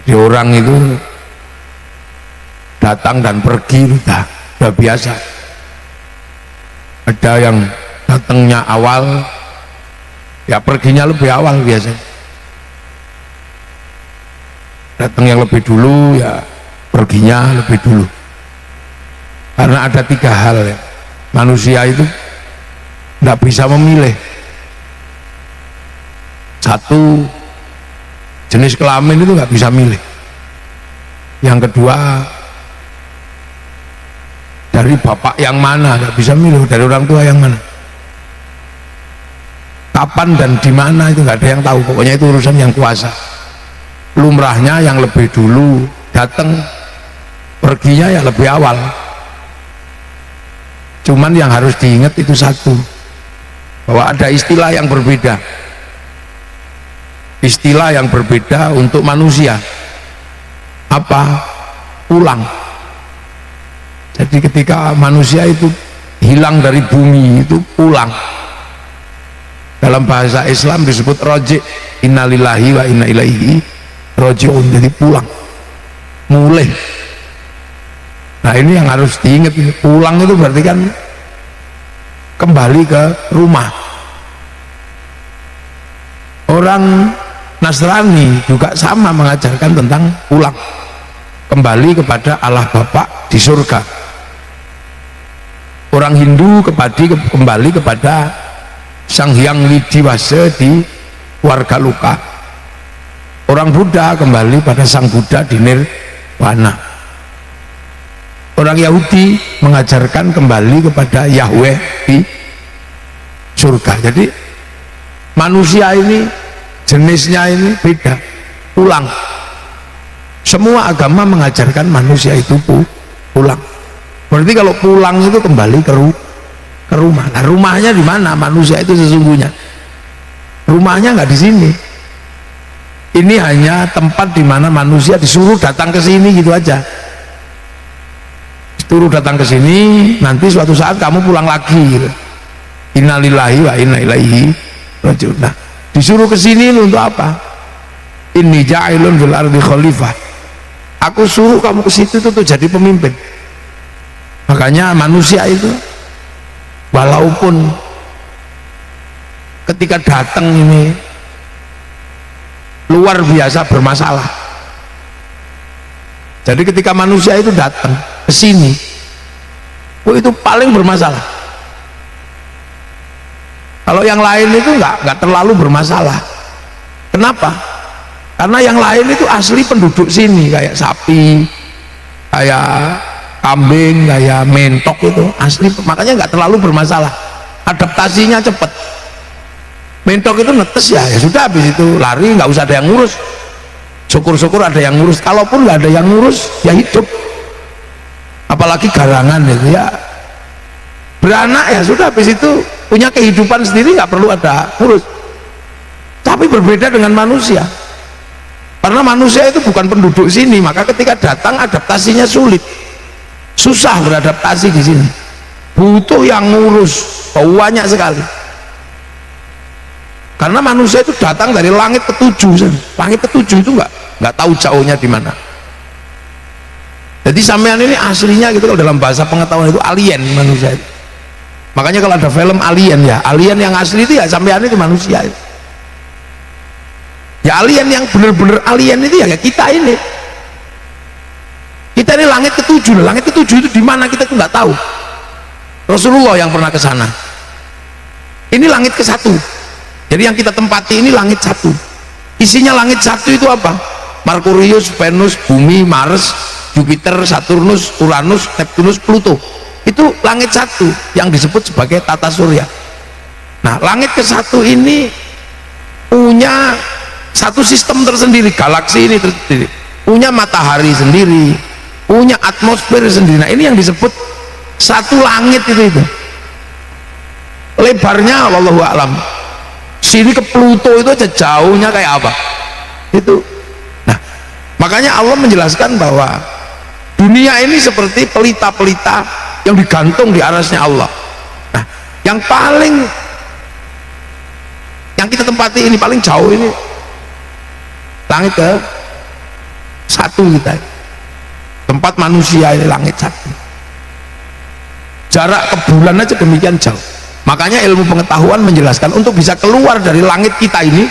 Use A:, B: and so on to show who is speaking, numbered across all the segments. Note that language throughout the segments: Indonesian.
A: Di orang itu datang dan pergi udah biasa. Ada yang datangnya awal, ya perginya lebih awal biasanya. Datang yang lebih dulu, ya perginya lebih dulu. Karena ada 3 hal ya, manusia itu tidak bisa memilih. Satu, jenis kelamin itu nggak bisa milih. Yang kedua, dari bapak yang mana nggak bisa milih, dari orang tua yang mana, kapan dan di mana itu nggak ada yang tahu. Pokoknya itu urusan yang kuasa. Lumrahnya yang lebih dulu datang, perginya ya lebih awal. Cuman yang harus diingat itu satu, bahwa ada istilah yang berbeda. Istilah yang berbeda untuk manusia. Apa? Pulang. Jadi ketika manusia itu hilang dari bumi itu pulang. Dalam bahasa Islam disebut roji', innalillahi wa inna ilaihi roji'un, jadi pulang, mulai. Nah ini yang harus diingat, pulang itu berarti kan kembali ke rumah. Orang Nasrani juga sama mengajarkan tentang pulang, kembali kepada Allah Bapa di surga. Orang Hindu kembali kepada Sang Hyang Widiwasa di warga luka. Orang Buddha kembali pada Sang Buddha di Nirwana. Orang Yahudi mengajarkan kembali kepada Yahweh di surga. Jadi manusia ini jenisnya ini beda, pulang. Semua agama mengajarkan manusia itu pulang. Berarti kalau pulang itu kembali ke rumah. Nah, rumahnya di mana manusia itu sesungguhnya? Rumahnya nggak di sini. Ini hanya tempat di mana manusia disuruh datang ke sini gitu aja. Disuruh datang ke sini, nanti suatu saat kamu pulang lagi. Gitu. Innalillahi wa inna ilaihi raji'un. Nah, disuruh ke sini untuk apa? Inni ja'ilun fil ardi khalifah. Aku suruh kamu ke situ tuh jadi pemimpin. Makanya manusia itu walaupun ketika datang ini luar biasa bermasalah. Jadi ketika manusia itu datang ke sini, itu paling bermasalah. Kalau yang lain itu nggak terlalu bermasalah. Kenapa? Karena yang lain itu asli penduduk sini, kayak sapi, kayak kambing, kayak mentok itu asli, makanya nggak terlalu bermasalah. Adaptasinya cepat. Mentok itu netes ya sudah, habis itu lari, nggak usah ada yang ngurus. Syukur-syukur ada yang ngurus. Kalaupun nggak ada yang ngurus, ya hidup. Apalagi garangan itu ya beranak ya sudah, habis itu punya kehidupan sendiri, nggak perlu ada ngurus. Tapi berbeda dengan manusia, karena manusia itu bukan penduduk sini, maka ketika datang adaptasinya sulit, susah beradaptasi di sini, butuh yang ngurus, banyak sekali. Karena manusia itu datang dari langit ketujuh, langit ketujuh itu nggak tahu jauhnya di mana. Jadi sampean ini aslinya gitu, kalau dalam bahasa pengetahuan itu alien manusia itu. Makanya kalau ada film alien ya, alien yang asli itu ya sampean itu manusia itu. Ya alien yang bener-bener alien itu ya kita ini. Kita ini langit ketujuh, langit ketujuh itu di mana kita tuh nggak tahu. Rasulullah yang pernah ke sana. Ini langit ke-1. Jadi yang kita tempati ini langit 1. Isinya langit 1 itu apa? Merkurius, Venus, Bumi, Mars, Jupiter, Saturnus, Uranus, Neptunus, Pluto. Itu langit 1 yang disebut sebagai tata surya. Nah, langit ke-1 ini punya satu sistem tersendiri, galaksi ini tersendiri, punya matahari sendiri, punya atmosfer sendiri. Nah, ini yang disebut satu langit itu. Lebarnya wallahu a'lam. Sini ke Pluto itu aja jauhnya kayak apa? Itu. Nah, makanya Allah menjelaskan bahwa dunia ini seperti pelita-pelita yang digantung di arasnya Allah. Nah, yang yang kita tempati ini paling jauh ini langit satu kita, tempat manusia ini langit satu, jarak ke bulan aja demikian jauh. Makanya ilmu pengetahuan menjelaskan untuk bisa keluar dari langit kita ini,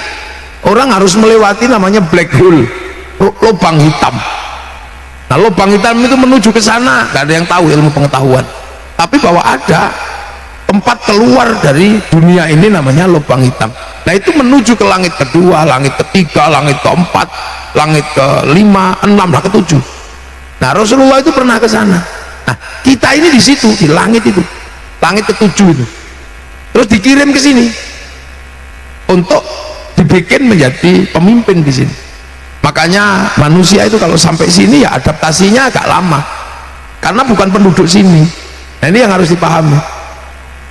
A: orang harus melewati namanya black hole, lubang hitam. Nah, lubang hitam itu menuju ke sana, gak ada yang tahu ilmu pengetahuan, tapi bahwa ada tempat keluar dari dunia ini namanya lubang hitam. Nah, itu menuju ke langit kedua, langit ketiga, langit keempat, langit kelima, enam, lah ketujuh. Nah, Rasulullah itu pernah ke sana. Nah, kita ini di situ, di langit itu, langit ketujuh itu, terus dikirim ke sini untuk dibikin menjadi pemimpin di sini. Makanya manusia itu kalau sampai sini ya adaptasinya agak lama, karena bukan penduduk sini. Nah, ini yang harus dipahami.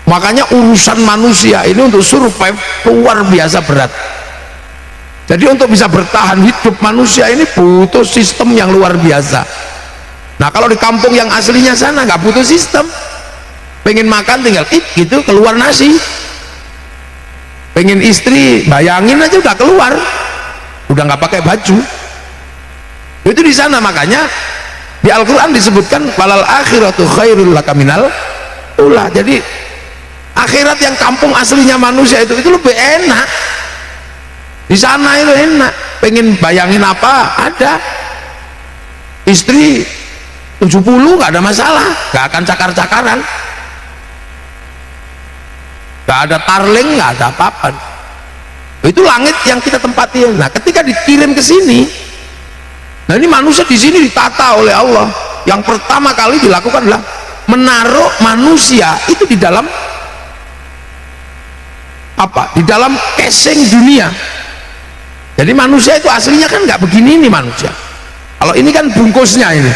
A: Makanya urusan manusia ini untuk survive luar biasa berat. Jadi untuk bisa bertahan hidup manusia ini butuh sistem yang luar biasa. Nah, kalau di kampung yang aslinya sana nggak butuh sistem, pengen makan tinggal gitu keluar nasi, pengen istri bayangin aja udah keluar, udah nggak pakai baju. Itu di sana. Makanya di Al-Quran disebutkan walal akhiratu khairul laka minal ula. Jadi akhirat yang kampung aslinya manusia itu lebih enak. Di sana itu enak, pengen bayangin apa ada, istri 70 nggak ada masalah, nggak akan cakar-cakaran, nggak ada tarling, nggak ada apa-apa. Itu langit yang kita tempati. Nah, ketika dikirim ke sini, nah ini manusia di sini ditata oleh Allah. Yang pertama kali dilakukan adalah menaruh manusia itu di dalam apa? Di dalam casing dunia. Jadi manusia itu aslinya kan nggak begini nih manusia. Kalau ini kan bungkusnya ini.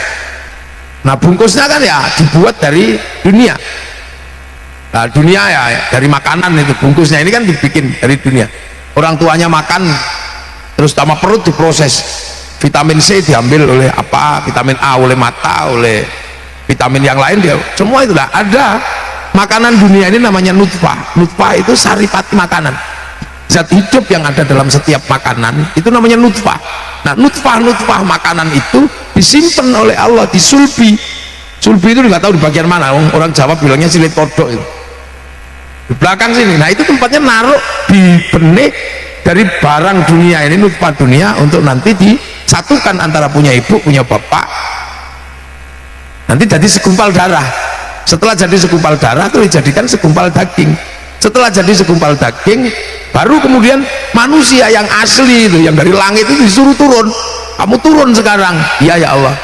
A: Nah, bungkusnya kan ya dibuat dari dunia. Nah, dunia ya dari makanan itu bungkusnya ini kan dibikin dari dunia. Orang tuanya makan terus sama perut diproses, vitamin C diambil oleh apa, vitamin A oleh mata, oleh vitamin yang lain dia semua itu lah ada. Makanan dunia ini namanya nutfah. Nutfah itu saripati makanan, zat hidup yang ada dalam setiap makanan itu namanya nutfah. Nah, nutfah makanan itu disimpan oleh Allah di sulbi. Sulbi itu nggak tahu di bagian mana, orang Jawa bilangnya silit kodok itu di belakang sini. Nah, itu tempatnya naruh di benih dari barang dunia ini, nutfah dunia, untuk nanti disatukan antara punya ibu punya bapak, nanti jadi segumpal darah. Setelah jadi segumpal darah itu dijadikan segumpal daging. Setelah jadi segumpal daging, baru kemudian manusia yang asli itu, yang dari langit itu disuruh turun. Kamu turun sekarang. Iya ya Allah,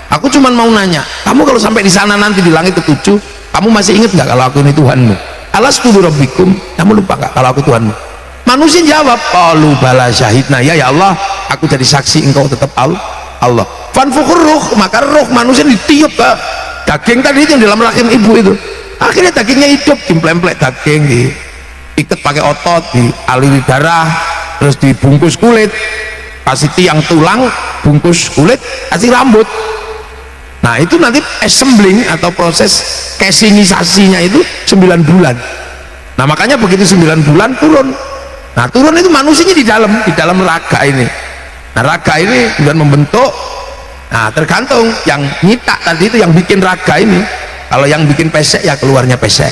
A: aku cuma mau nanya, kamu kalau sampai di sana nanti di langit ketujuh, kamu masih ingat nggak kalau aku ini Tuhanmu? Alastu birabbikum, kamu lupa nggak kalau aku Tuhanmu? Manusia jawab, qalu bala syahidna, ya Allah, aku jadi saksi engkau tetap Allah. Fanfukhur ruh, maka roh manusia ditiup ke daging tadi itu yang dalam rahim ibu itu. Akhirnya dagingnya hidup, dimplem-plek daging, diikat pakai otot, dialiri darah, terus dibungkus kulit, kasih tiang tulang, bungkus kulit, kasih rambut. Nah, itu nanti assembling atau proses casingisasinya itu 9 bulan. Nah, makanya begitu 9 bulan turun. Nah, turun itu manusianya di dalam raga ini. Nah, raga ini kemudian membentuk. Nah, tergantung yang nyita tadi itu, yang bikin raga ini. Kalau yang bikin pesek ya keluarnya pesek,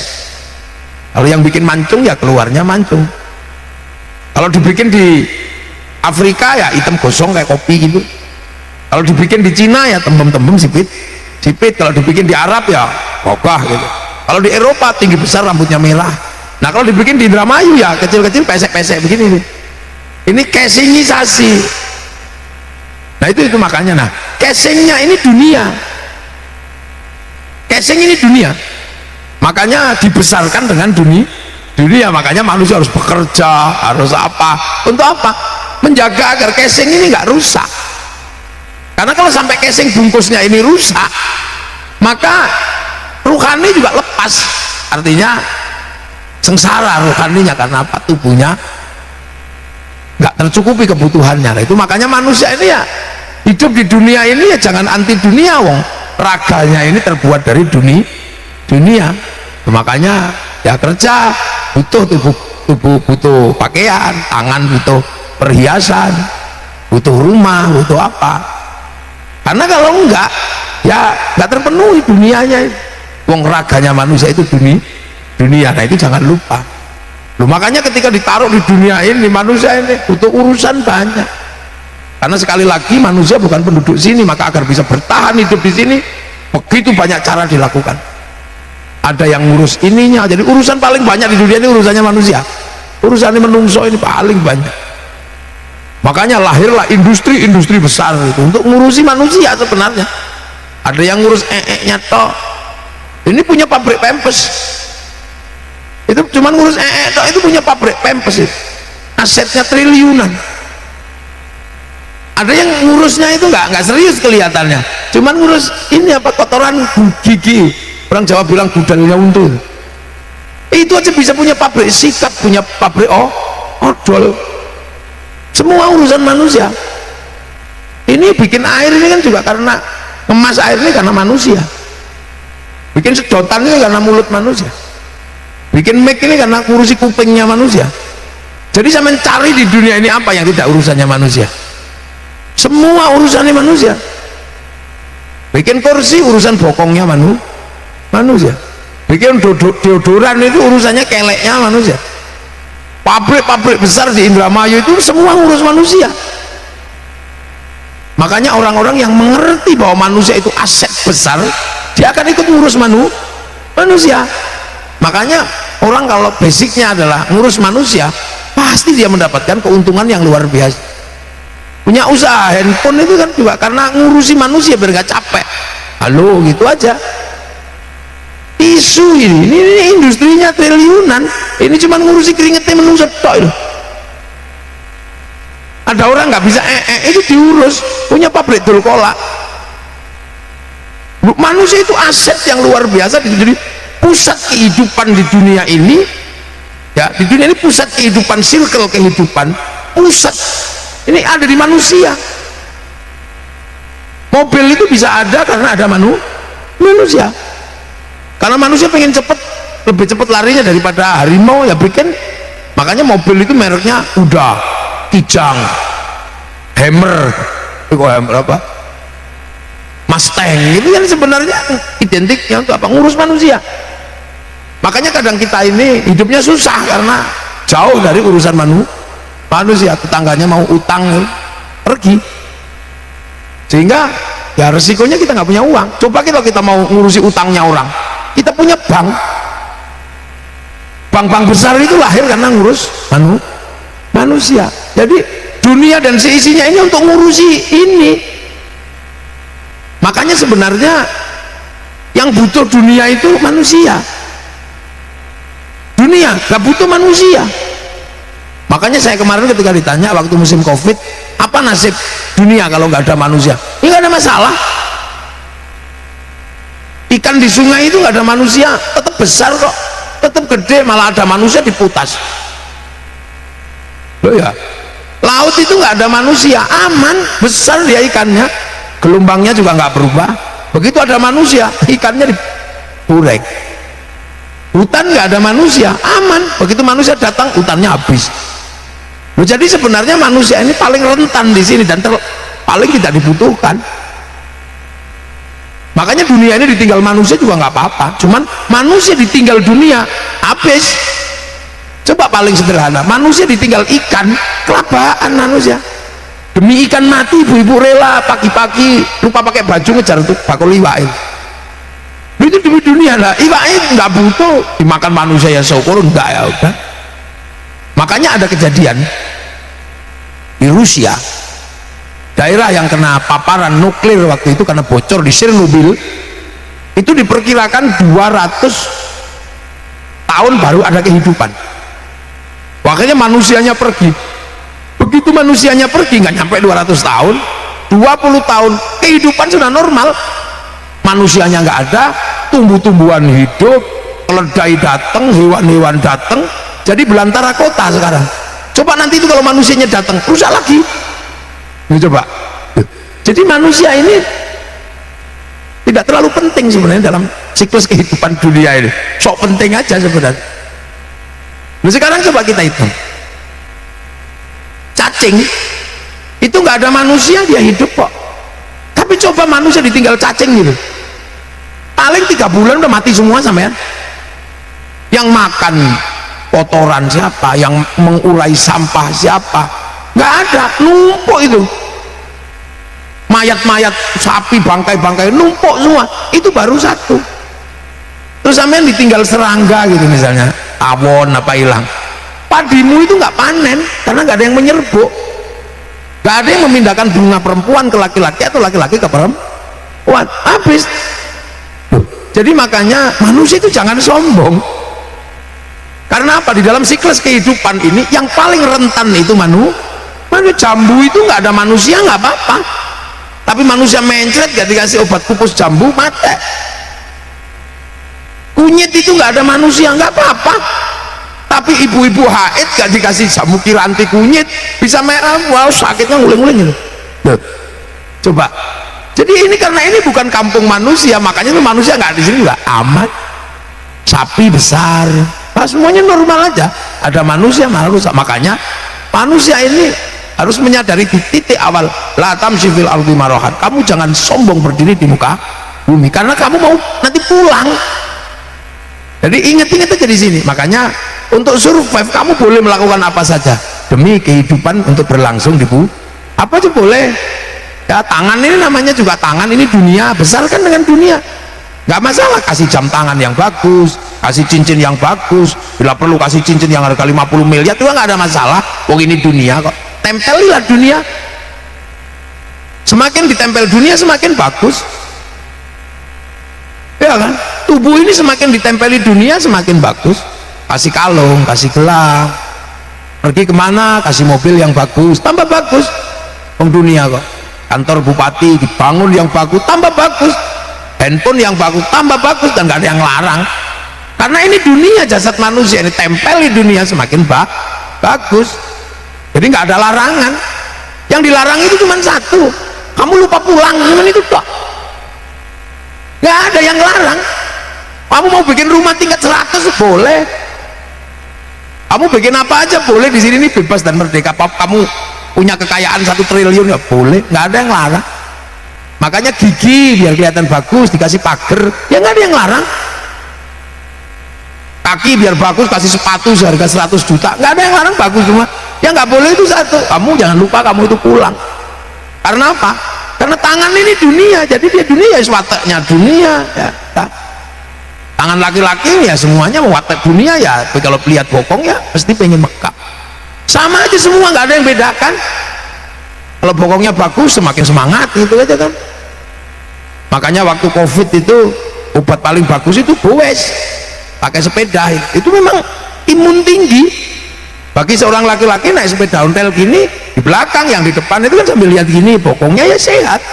A: kalau yang bikin mancung ya keluarnya mancung. Kalau dibikin di Afrika ya hitam gosong kayak kopi gitu. Kalau dibikin di Cina ya tembem-tembem sipit. Kalau dibikin di Arab ya gogah gitu. Kalau di Eropa tinggi besar rambutnya merah. Nah, kalau dibikin di Indramayu ya kecil-kecil pesek-pesek begini nih. Ini casingisasi. Nah, itu makanya. Nah, casingnya ini dunia. Casing ini dunia, makanya dibesarkan dengan dunia. Makanya manusia harus bekerja, harus apa, untuk apa? Menjaga agar casing ini nggak rusak. Karena kalau sampai casing bungkusnya ini rusak, maka ruhani juga lepas. Artinya sengsara ruhaninya, karena apa? Tubuhnya nggak tercukupi kebutuhannya. Nah, itu makanya manusia ini ya hidup di dunia ini ya jangan anti dunia, wong raganya ini terbuat dari dunia. Makanya ya kerja butuh tubuh butuh pakaian, tangan butuh perhiasan, butuh rumah, butuh apa. Karena kalau enggak, ya enggak terpenuhi dunianya. Wong raganya manusia itu dunia. Nah itu jangan lupa. Loh, makanya ketika ditaruh di dunia ini, manusia ini butuh urusan banyak. Karena sekali lagi manusia bukan penduduk sini, maka agar bisa bertahan hidup di sini, begitu banyak cara dilakukan. Ada yang ngurus ininya, jadi urusan paling banyak di dunia ini urusannya manusia. Urusan ini menungso ini paling banyak. Makanya lahirlah industri-industri besar itu untuk ngurusi manusia sebenarnya. Ada yang ngurus nya toh. Ini punya pabrik pempes. Itu cuma ngurus toh, itu punya pabrik pempes itu. Asetnya triliunan. Ada yang ngurusnya itu nggak serius kelihatannya. Cuman ngurus ini apa, kotoran gigi. Orang Jawa bilang gudangnya untu. Itu aja bisa punya pabrik sikat, punya pabrik odol. Semua urusan manusia. Ini bikin air ini kan juga karena ngemas air ini karena manusia. Bikin sedotan ini karena mulut manusia. Bikin mic ini karena ngurusi kupingnya manusia. Jadi saya mencari di dunia ini apa yang tidak urusannya manusia. Semua urusannya manusia. Bikin kursi urusan bokongnya manusia. Bikin deodoran itu urusannya keleknya manusia. Pabrik-pabrik besar di Indramayu itu semua ngurus manusia. Makanya orang-orang yang mengerti bahwa manusia itu aset besar, dia akan ikut ngurus manusia. Makanya orang kalau basicnya adalah ngurus manusia, pasti dia mendapatkan keuntungan yang luar biasa. Punya usaha handphone itu kan juga karena ngurusi manusia biar gak capek. Halo, gitu aja. Tisu ini industrinya triliunan. Ini cuma ngurusi keringetnya menungso tok. Ada orang nggak bisa itu diurus, punya pabrik dol kolak. Manusia itu aset yang luar biasa. Jadi pusat kehidupan di dunia ini, ya di dunia ini pusat kehidupan, circle kehidupan, pusat ini ada di manusia. Mobil itu bisa ada karena ada manusia. Karena manusia pengen lebih cepat larinya daripada harimau, ya bikin. Makanya mobil itu mereknya Kuda, Kijang, Hammer, apa? Mustang. Itu yang sebenarnya identiknya untuk apa? Ngurus manusia. Makanya kadang kita ini hidupnya susah karena jauh dari urusan manusia. Tetangganya mau utang, pergi. Sehingga ya resikonya kita nggak punya uang. Coba kita mau ngurusi utangnya orang, kita punya bank besar itu lahir karena ngurus manusia. Jadi dunia dan seisinya ini untuk ngurusi ini. Makanya sebenarnya yang butuh dunia itu manusia. Dunia gak butuh manusia. Makanya saya kemarin ketika ditanya waktu musim COVID, apa nasib dunia kalau nggak ada manusia? Ini nggak ada masalah. Ikan di sungai itu nggak ada manusia, tetap besar kok, tetap gede, malah ada manusia diputas. Loh ya, laut itu nggak ada manusia, aman, besar dia ikannya, gelombangnya juga nggak berubah. Begitu ada manusia, ikannya diburek. Hutan nggak ada manusia, aman, begitu manusia datang, hutannya habis. Loh, jadi sebenarnya manusia ini paling rentan di sini dan paling tidak dibutuhkan. Makanya dunia ini ditinggal manusia juga nggak apa-apa, cuman manusia ditinggal dunia habis. Coba paling sederhana, manusia ditinggal ikan, kelabakan manusia. Demi ikan mati, ibu-ibu rela pagi-pagi lupa pakai baju ngejar untuk bakul iwain. Itu demi dunia lah, iwain nggak butuh dimakan manusia ya syukur, enggak ya udah. Makanya ada kejadian di Rusia, daerah yang kena paparan nuklir waktu itu karena bocor di Chernobyl, itu diperkirakan 200 tahun baru ada kehidupan. Makanya manusianya pergi. Begitu manusianya pergi nggak nyampe 200 tahun, 20 tahun kehidupan sudah normal. Manusianya nggak ada, tumbuh-tumbuhan hidup, keledai datang, hewan-hewan datang, jadi belantara kota sekarang. Coba nanti itu kalau manusianya datang, rusak lagi. Ini coba. Jadi manusia ini tidak terlalu penting sebenarnya dalam siklus kehidupan dunia ini. Sok penting aja sebenarnya. Nah sekarang coba kita hitung. Cacing itu nggak ada manusia dia hidup kok. Tapi coba manusia ditinggal cacing gitu, paling 3 bulan udah mati semua sampean. Yang makan kotoran siapa, yang mengurai sampah siapa? Nggak ada, numpuk itu. Mayat-mayat sapi, bangkai-bangkai numpuk semua, itu baru satu. Terus sampean ditinggal serangga gitu misalnya, tawon apa hilang, padimu itu nggak panen karena nggak ada yang menyerbuk, nggak ada yang memindahkan bunga perempuan ke laki-laki atau laki-laki ke perempuan, habis. Jadi makanya manusia itu jangan sombong. Karena apa? Di dalam siklus kehidupan ini yang paling rentan itu manusia. Jambu itu nggak ada manusia nggak apa-apa, tapi manusia mencret gak dikasih obat pupus jambu mati. Kunyit itu nggak ada manusia nggak apa-apa, tapi ibu-ibu haid gak dikasih jamu kiranti kunyit bisa merah, wow sakitnya nguling-nguling gitu. Coba. Jadi ini karena ini bukan kampung manusia, makanya itu manusia nggak di sini nggak aman. Sapi besar, semuanya normal aja. Ada manusia malah rusak. Makanya manusia ini harus menyadari di titik awal, la tamshi fil ardi marahan. Kamu jangan sombong berdiri di muka bumi karena kamu mau nanti pulang. Jadi ingat-ingat aja di sini. Makanya untuk survive kamu boleh melakukan apa saja demi kehidupan untuk berlangsung di bumi. Apa aja boleh. Ya, tangan ini namanya juga tangan, ini dunia, besarkan dengan dunia. Nggak masalah, kasih jam tangan yang bagus, kasih cincin yang bagus, bila perlu kasih cincin yang harga 50 miliar juga nggak ada masalah. Oh ini dunia kok, tempelilah dunia. Semakin ditempel dunia semakin bagus, ya kan? Tubuh ini semakin ditempeli dunia semakin bagus. Kasih kalung, kasih gelang, pergi kemana kasih mobil yang bagus, tambah bagus. Dunia kok, kantor bupati dibangun yang bagus, tambah bagus. Handphone yang bagus, tambah bagus, dan gak ada yang larang. Karena ini dunia, jasad manusia ini tempel di dunia semakin bagus. Jadi nggak ada larangan. Yang dilarang itu cuma satu, kamu lupa pulang, cuma itu toh. Nggak ada yang larang. Kamu mau bikin rumah tingkat 100 boleh. Kamu bikin apa aja boleh di sini, ini bebas dan merdeka. Kamu punya kekayaan 1 triliun ya boleh, nggak ada yang larang. Makanya gigi biar kelihatan bagus dikasih pagar, ya nggak ada yang larang. Kaki biar bagus kasih sepatu seharga 100 juta, nggak ada yang larang, bagus semua. Yang nggak boleh itu satu, kamu jangan lupa kamu itu pulang. Karena apa? Karena tangan ini dunia, jadi dia dunia, wataknya dunia ya. Tangan laki-laki ya semuanya watak dunia ya, tapi kalau lihat bokong ya pasti pengen mekap. Sama aja semua, nggak ada yang bedakan. Kalau bokongnya bagus semakin semangat gitu aja kan. Makanya waktu COVID itu obat paling bagus itu goes, pakai sepeda. Itu memang imun tinggi. Bagi seorang laki-laki naik sepeda ontel gini, di belakang yang di depan itu kan sambil lihat gini, bokongnya ya sehat,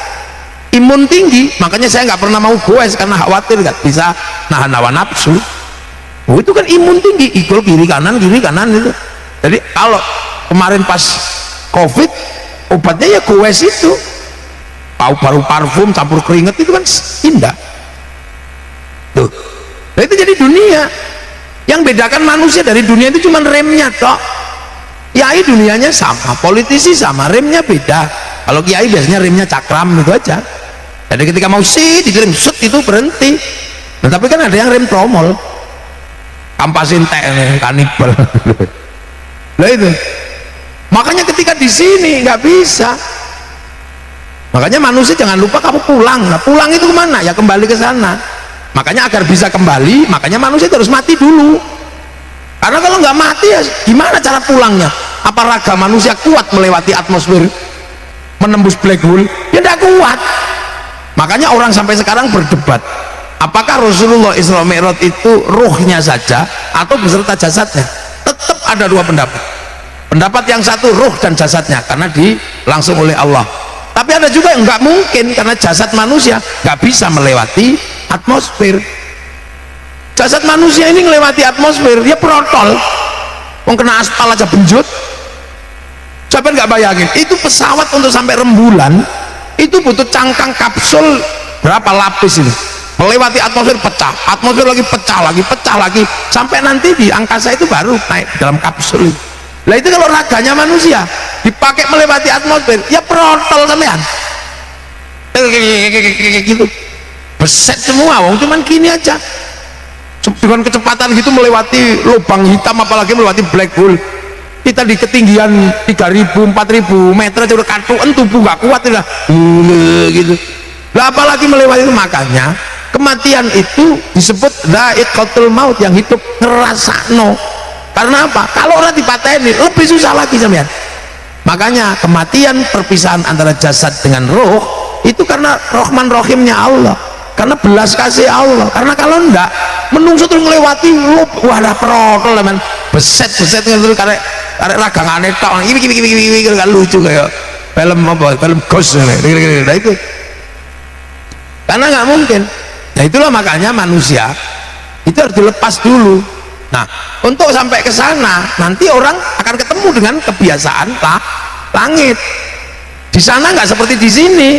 A: imun tinggi. Makanya saya nggak pernah mau goes karena khawatir nggak bisa nahan hawa nafsu. Oh, itu kan imun tinggi, ikut kiri kanan itu. Jadi kalau kemarin pas COVID obatnya ya goes itu, baru parfum campur keringet itu kan indah tuh. Nah, itu jadi dunia. Yang bedakan manusia dari dunia itu cuma remnya toh. Kiai dunianya sama, politisi sama, remnya beda. Kalau kiai biasanya remnya cakram itu aja. Jadi ketika mau dikirim set itu berhenti. Nah, tapi kan ada yang rem tromol, kampasin teh kanibal. Lah itu. Makanya ketika di sini nggak bisa. Makanya manusia jangan lupa kamu pulang. Nah, pulang itu kemana? Ya kembali ke sana. Makanya agar bisa kembali, makanya manusia harus mati dulu. Karena kalau nggak mati ya gimana cara pulangnya? Apa raga manusia kuat melewati atmosfer, menembus black hole? Ya tidak kuat. Makanya orang sampai sekarang berdebat, apakah Rasulullah Isra Mi'raj itu ruhnya saja atau beserta jasadnya? Tetap ada dua pendapat. Pendapat yang satu ruh dan jasadnya karena langsung oleh Allah. Tapi ada juga yang nggak mungkin karena jasad manusia nggak bisa melewati atmosfer. Jasad manusia ini melewati atmosfer, dia protol. Mau kena aspal aja benjut. Siapa nggak bayangin? Itu pesawat untuk sampai rembulan itu butuh cangkang kapsul berapa lapis ini? Melewati atmosfer pecah, atmosfer lagi pecah lagi, sampai nanti di angkasa itu baru naik dalam kapsul itu. Lah itu kalau raganya manusia dipakai melewati atmosfer, ya protol sampean. gitu, beset semua, wong cuman gini aja dengan kecepatan gitu melewati lubang hitam, apalagi melewati black hole. Kita di ketinggian 3.000 4.000 meter aja udah katuan, tubuh gak kuat lah gitu lah, apalagi melewati itu. Makanya kematian itu disebut dha'iqatul maut, yang hidup ngerasakno. Karena apa? Kalau orang dipateni lebih susah lagi sampean. Makanya kematian, perpisahan antara jasad dengan roh itu karena Rahman Rahimnya Allah, karena belas kasih Allah. Karena kalau enggak, menungso terus ngelewati wadah protol teman, beset terus karek ragangane tok iki kan lucu kayak film apa, film ghost nah itu. Karena nggak mungkin. Nah itulah makanya manusia itu harus dilepas dulu. Nah, untuk sampai ke sana nanti orang akan ketemu dengan kebiasaan langit. Di sana nggak seperti di sini.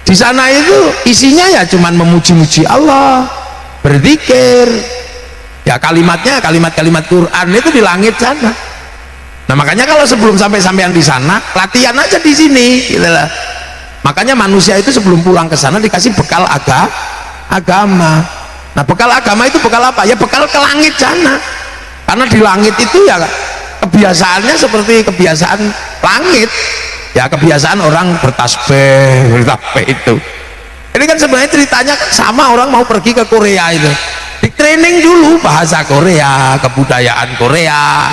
A: Di sana itu isinya ya cuman memuji-muji Allah, berzikir. Ya kalimatnya kalimat-kalimat Quran itu di langit sana. Nah, makanya kalau sebelum sampean di sana, latihan aja di sini gitu lah. Makanya manusia itu sebelum pulang ke sana dikasih bekal agama. Nah, bekal agama itu bekal apa? Ya bekal ke langit sana. Karena di langit itu ya kebiasaannya seperti kebiasaan langit. Ya kebiasaan orang bertasbih itu. Ini kan sebenarnya ceritanya kan sama, orang mau pergi ke Korea itu. Di training dulu bahasa Korea, kebudayaan Korea.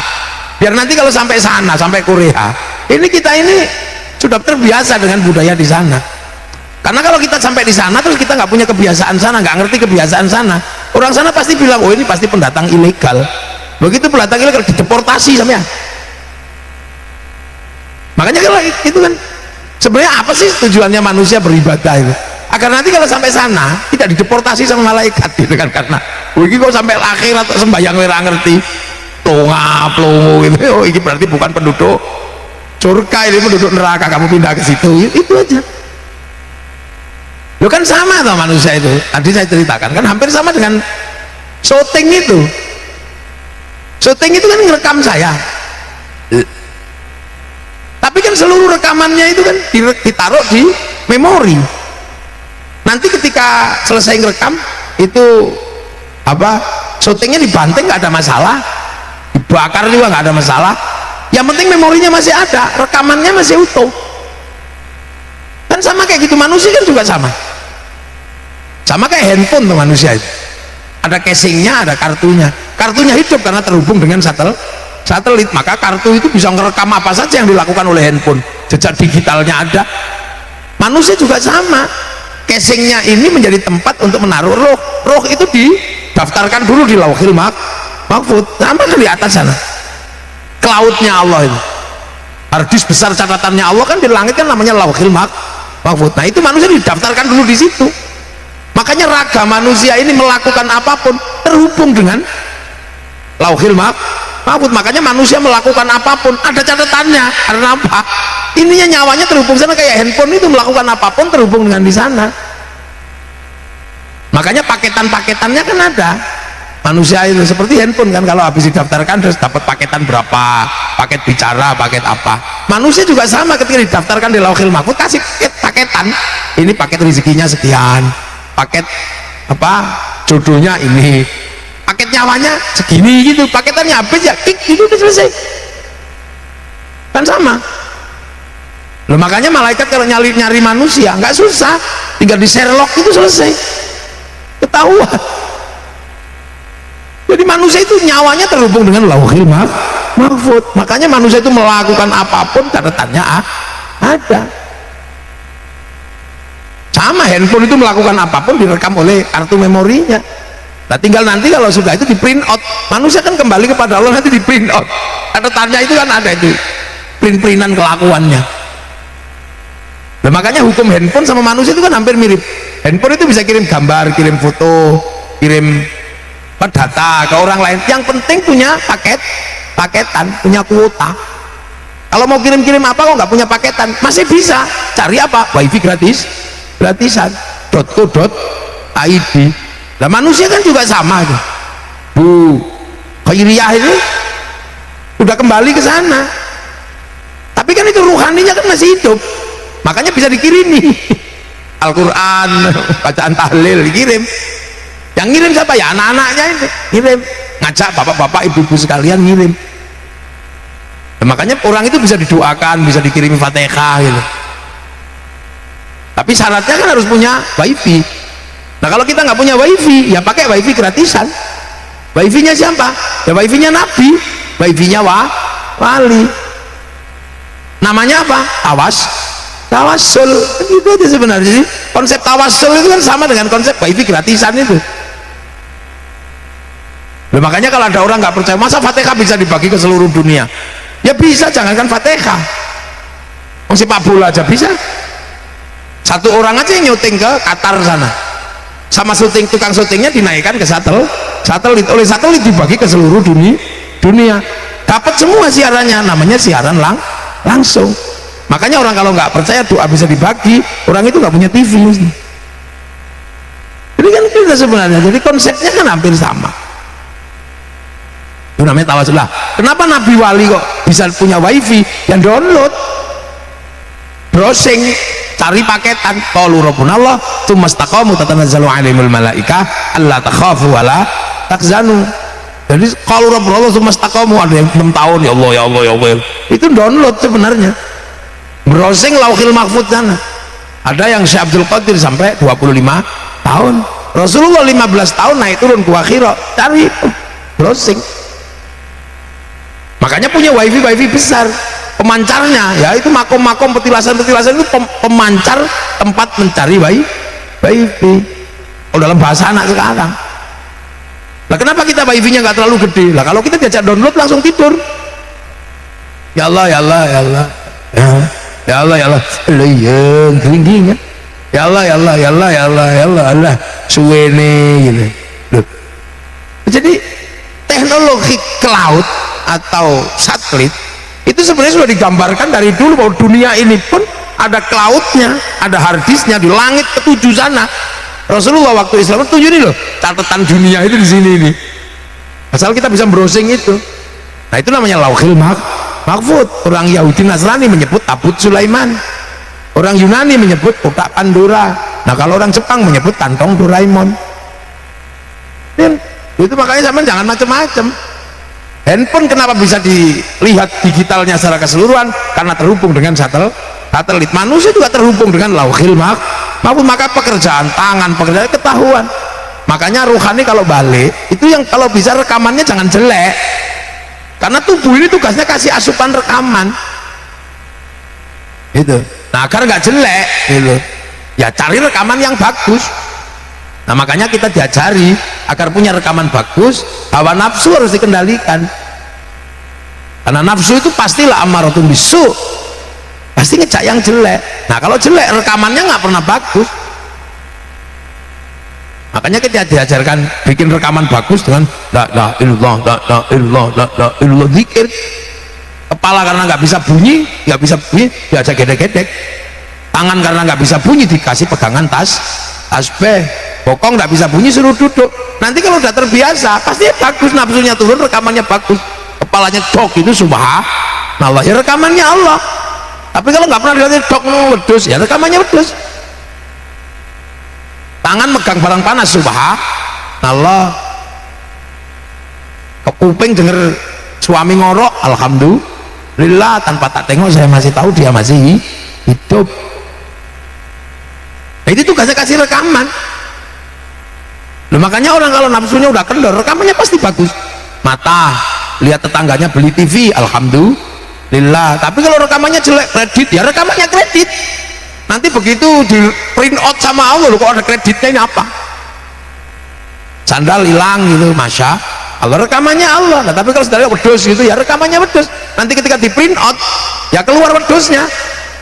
A: Biar nanti kalau sampai sana, sampai Korea, ini kita ini sudah terbiasa dengan budaya di sana. Karena kalau kita sampai di sana terus kita nggak punya kebiasaan sana, nggak ngerti kebiasaan sana, orang sana pasti bilang, oh ini pasti pendatang ilegal. Begitu pendatang ilegal dideportasi sama ya. Makanya kalau itu kan sebenarnya apa sih tujuannya manusia beribadah itu? Agar nanti kalau sampai sana tidak dideportasi sama malaikat gitu kan, karena oh ini kok sampai akhirat sembahyang ora ngerti plongo gitu, oh ini berarti bukan penduduk surga, ini penduduk neraka, kamu pindah ke situ. Itu aja. Lo kan sama tuh manusia itu, tadi saya ceritakan kan hampir sama dengan syuting itu. Syuting itu kan ngerekam saya, tapi kan seluruh rekamannya itu kan ditaruh di memori. Nanti ketika selesai ngerekam itu apa, syutingnya dibanting nggak ada masalah, dibakar juga nggak ada masalah. Yang penting memorinya masih ada, rekamannya masih utuh. Kan sama kayak gitu, manusia kan juga sama kayak handphone tuh manusia itu. Ada casingnya, ada kartunya. Kartunya hidup karena terhubung dengan satelit, maka kartu itu bisa ngerekam apa saja yang dilakukan oleh handphone. Jejak digitalnya ada. Manusia juga sama, casingnya ini menjadi tempat untuk menaruh roh. Roh itu didaftarkan dulu di Lauhil Mahfuz, sama di atas sana. Cloudnya Allah itu, harddisk besar catatannya Allah kan di langit kan namanya Lauhil Mahfuz. Nah itu manusia didaftarkan dulu di situ. Makanya raga manusia ini melakukan apapun terhubung dengan Lauhil Mahfuz. Makanya manusia melakukan apapun ada catatannya. Karena apa? Ininya nyawanya terhubung sana, kayak handphone itu melakukan apapun terhubung dengan di sana. Makanya paketan-paketannya kan ada. Manusia itu seperti handphone kan, kalau habis didaftarkan terus dapat paketan berapa, paket bicara, paket apa. Manusia juga sama, ketika didaftarkan di Lauhil Mahfuz kasih paketan. Ini paket rezekinya sekian, paket apa jodohnya ini, paket nyawanya segini gitu. Paketannya habis ya klik itu udah selesai. Kan sama. Loh, makanya malaikat kalau nyari manusia nggak susah, tinggal di Sherlock itu selesai, ketahuan. Jadi manusia itu nyawanya terhubung dengan Lauhil Mahfuz. Makanya manusia itu melakukan apapun catatannya ada. Sama handphone itu melakukan apapun direkam oleh kartu memorinya. Nah tinggal nanti kalau sudah itu di print out, manusia kan kembali kepada Allah, nanti di print out catatannya itu kan ada, itu print-printan kelakuannya. Nah, makanya hukum handphone sama manusia itu kan hampir mirip. Handphone itu bisa kirim gambar, kirim foto, kirim data ke orang lain. Yang penting punya paketan, punya kuota. Kalau mau kirim-kirim apa kok nggak punya paketan, masih bisa cari apa, wifi gratisan .co.id. Nah manusia kan juga sama tuh. Bu Khairiyah ini udah kembali ke sana, tapi kan itu ruhaninya kan masih hidup, makanya bisa dikirimi. Al-Quran, bacaan tahlil, kirim. Yang ngirim siapa? Ya anak-anaknya ini ngirim, ngajak bapak-bapak ibu-ibu sekalian ngirim. Nah, makanya orang itu bisa didoakan, bisa dikirimi Fatihah gitu. Tapi syaratnya kan harus punya wifi. Nah kalau kita nggak punya wifi, ya pakai wifi gratisan. Wifi-nya siapa? Ya wifi-nya Nabi, wifi-nya wali. Namanya apa? Tawassul. Itu aja sebenarnya sih. Konsep tawassul itu kan sama dengan konsep wifi gratisan itu. Nah, makanya kalau ada orang nggak percaya, masa Fatihah bisa dibagi ke seluruh dunia? Ya bisa, jangankan Fatihah. Sepak bola aja bisa. Satu orang aja yang nyuting ke Qatar sana, sama tukang syutingnya dinaikkan ke satelit, oleh satelit dibagi ke seluruh dunia. Dapat semua siarannya, namanya siaran langsung. Makanya orang kalau nggak percaya doa bisa dibagi, orang itu nggak punya TV. Jadi kan kita sebenarnya, jadi konsepnya kan hampir sama. Itu namanya tawassul. Kenapa Nabi wali kok bisa punya wifi? Yang download, browsing, cari paketan. Qalu rabbunallah tsumma istaqamu tatanazzalu alaihimul malaikah alla takhafu wala tahzanu. Jadi qalu rabbunallah tsumma istaqamu, ada yang 6 tahun ya Allah ya Allah ya Allah. Itu download sebenarnya. Browsing Lauhil Mahfuz sana. Ada yang Syekh Abdul Qadir sampai 25 tahun. Rasulullah 15 tahun naik turun ke Akhirah, cari browsing. Makanya punya wifi besar, pemancarnya ya itu makom-makom, petilasan itu pemancar tempat mencari wifi. Oh, dalam bahasa anak sekarang. Nah kenapa kita wifi-nya nggak terlalu gede? Lah kalau kita diajak download langsung tidur. Ya Allah ya Allah ya Allah ya Allah ya Allah yang tingginya ya Allah ya Allah ya Allah ya Allah ya Allah Allah suwene gitu. Loh. Jadi teknologi cloud atau satelit itu sebenarnya sudah digambarkan dari dulu bahwa dunia ini pun ada cloudnya, ada harddisknya di langit ketujuh sana. Rasulullah waktu Islam itu ini loh catatan dunia itu di sini ini. Asal kita bisa browsing itu. Nah itu namanya Lauhil Mahfuz. Orang Yahudi Nasrani menyebut tabut Sulaiman. Orang Yunani menyebut kotak Pandora. Nah kalau orang Jepang menyebut kantong Doraemon. Itu makanya sama jangan macam-macam. Handphone kenapa bisa dilihat digitalnya secara keseluruhan? Karena terhubung dengan satelit. Manusia juga terhubung dengan Lauhil Mahfuz. Maka pekerjaan tangan, pekerjaan ketahuan. Makanya ruhani kalau balik itu yang kalau bisa rekamannya jangan jelek, karena tubuh ini tugasnya kasih asupan rekaman gitu. Nah agar nggak jelek gitu ya cari rekaman yang bagus. Nah makanya kita diajari agar punya rekaman bagus, hawa nafsu harus dikendalikan, karena nafsu itu pastilah ammaratun bisu, pasti ngejak yang jelek. Nah kalau jelek rekamannya nggak pernah bagus. Makanya kita diajarkan bikin rekaman bagus dengan la ilaha illallah, la ilaha illallah, la ilaha illallah, zikir. Kepala karena nggak bisa bunyi diajak gedek-gedek. Tangan karena nggak bisa bunyi dikasih pegangan tasbih. Bokong nggak bisa bunyi suruh duduk. Nanti kalau udah terbiasa pasti bagus, nafsunya turun, rekamannya bagus. Kepalanya dok itu subhanallah, ya rekamannya Allah. Tapi kalau nggak pernah dilihat dok wedus, ya rekamannya wedus. Tangan megang barang panas subhanallah. Ke kuping denger suami ngorok alhamdulillah, tanpa tak tengok saya masih tahu dia masih hidup. Nah itu tugasnya kasih rekaman. Loh, makanya orang kalau nafsunya udah kendor rekamannya pasti bagus. Mata lihat tetangganya beli TV alhamdulillah, tapi kalau rekamannya jelek kredit, ya rekamannya kredit. Nanti begitu di print out sama Allah, kok ada kreditnya ini apa? Sandal hilang gitu, masya Allah rekamannya Allah. Nah, tapi kalau sudah wedus gitu ya rekamannya wedus. Nanti ketika di print out ya keluar wedusnya.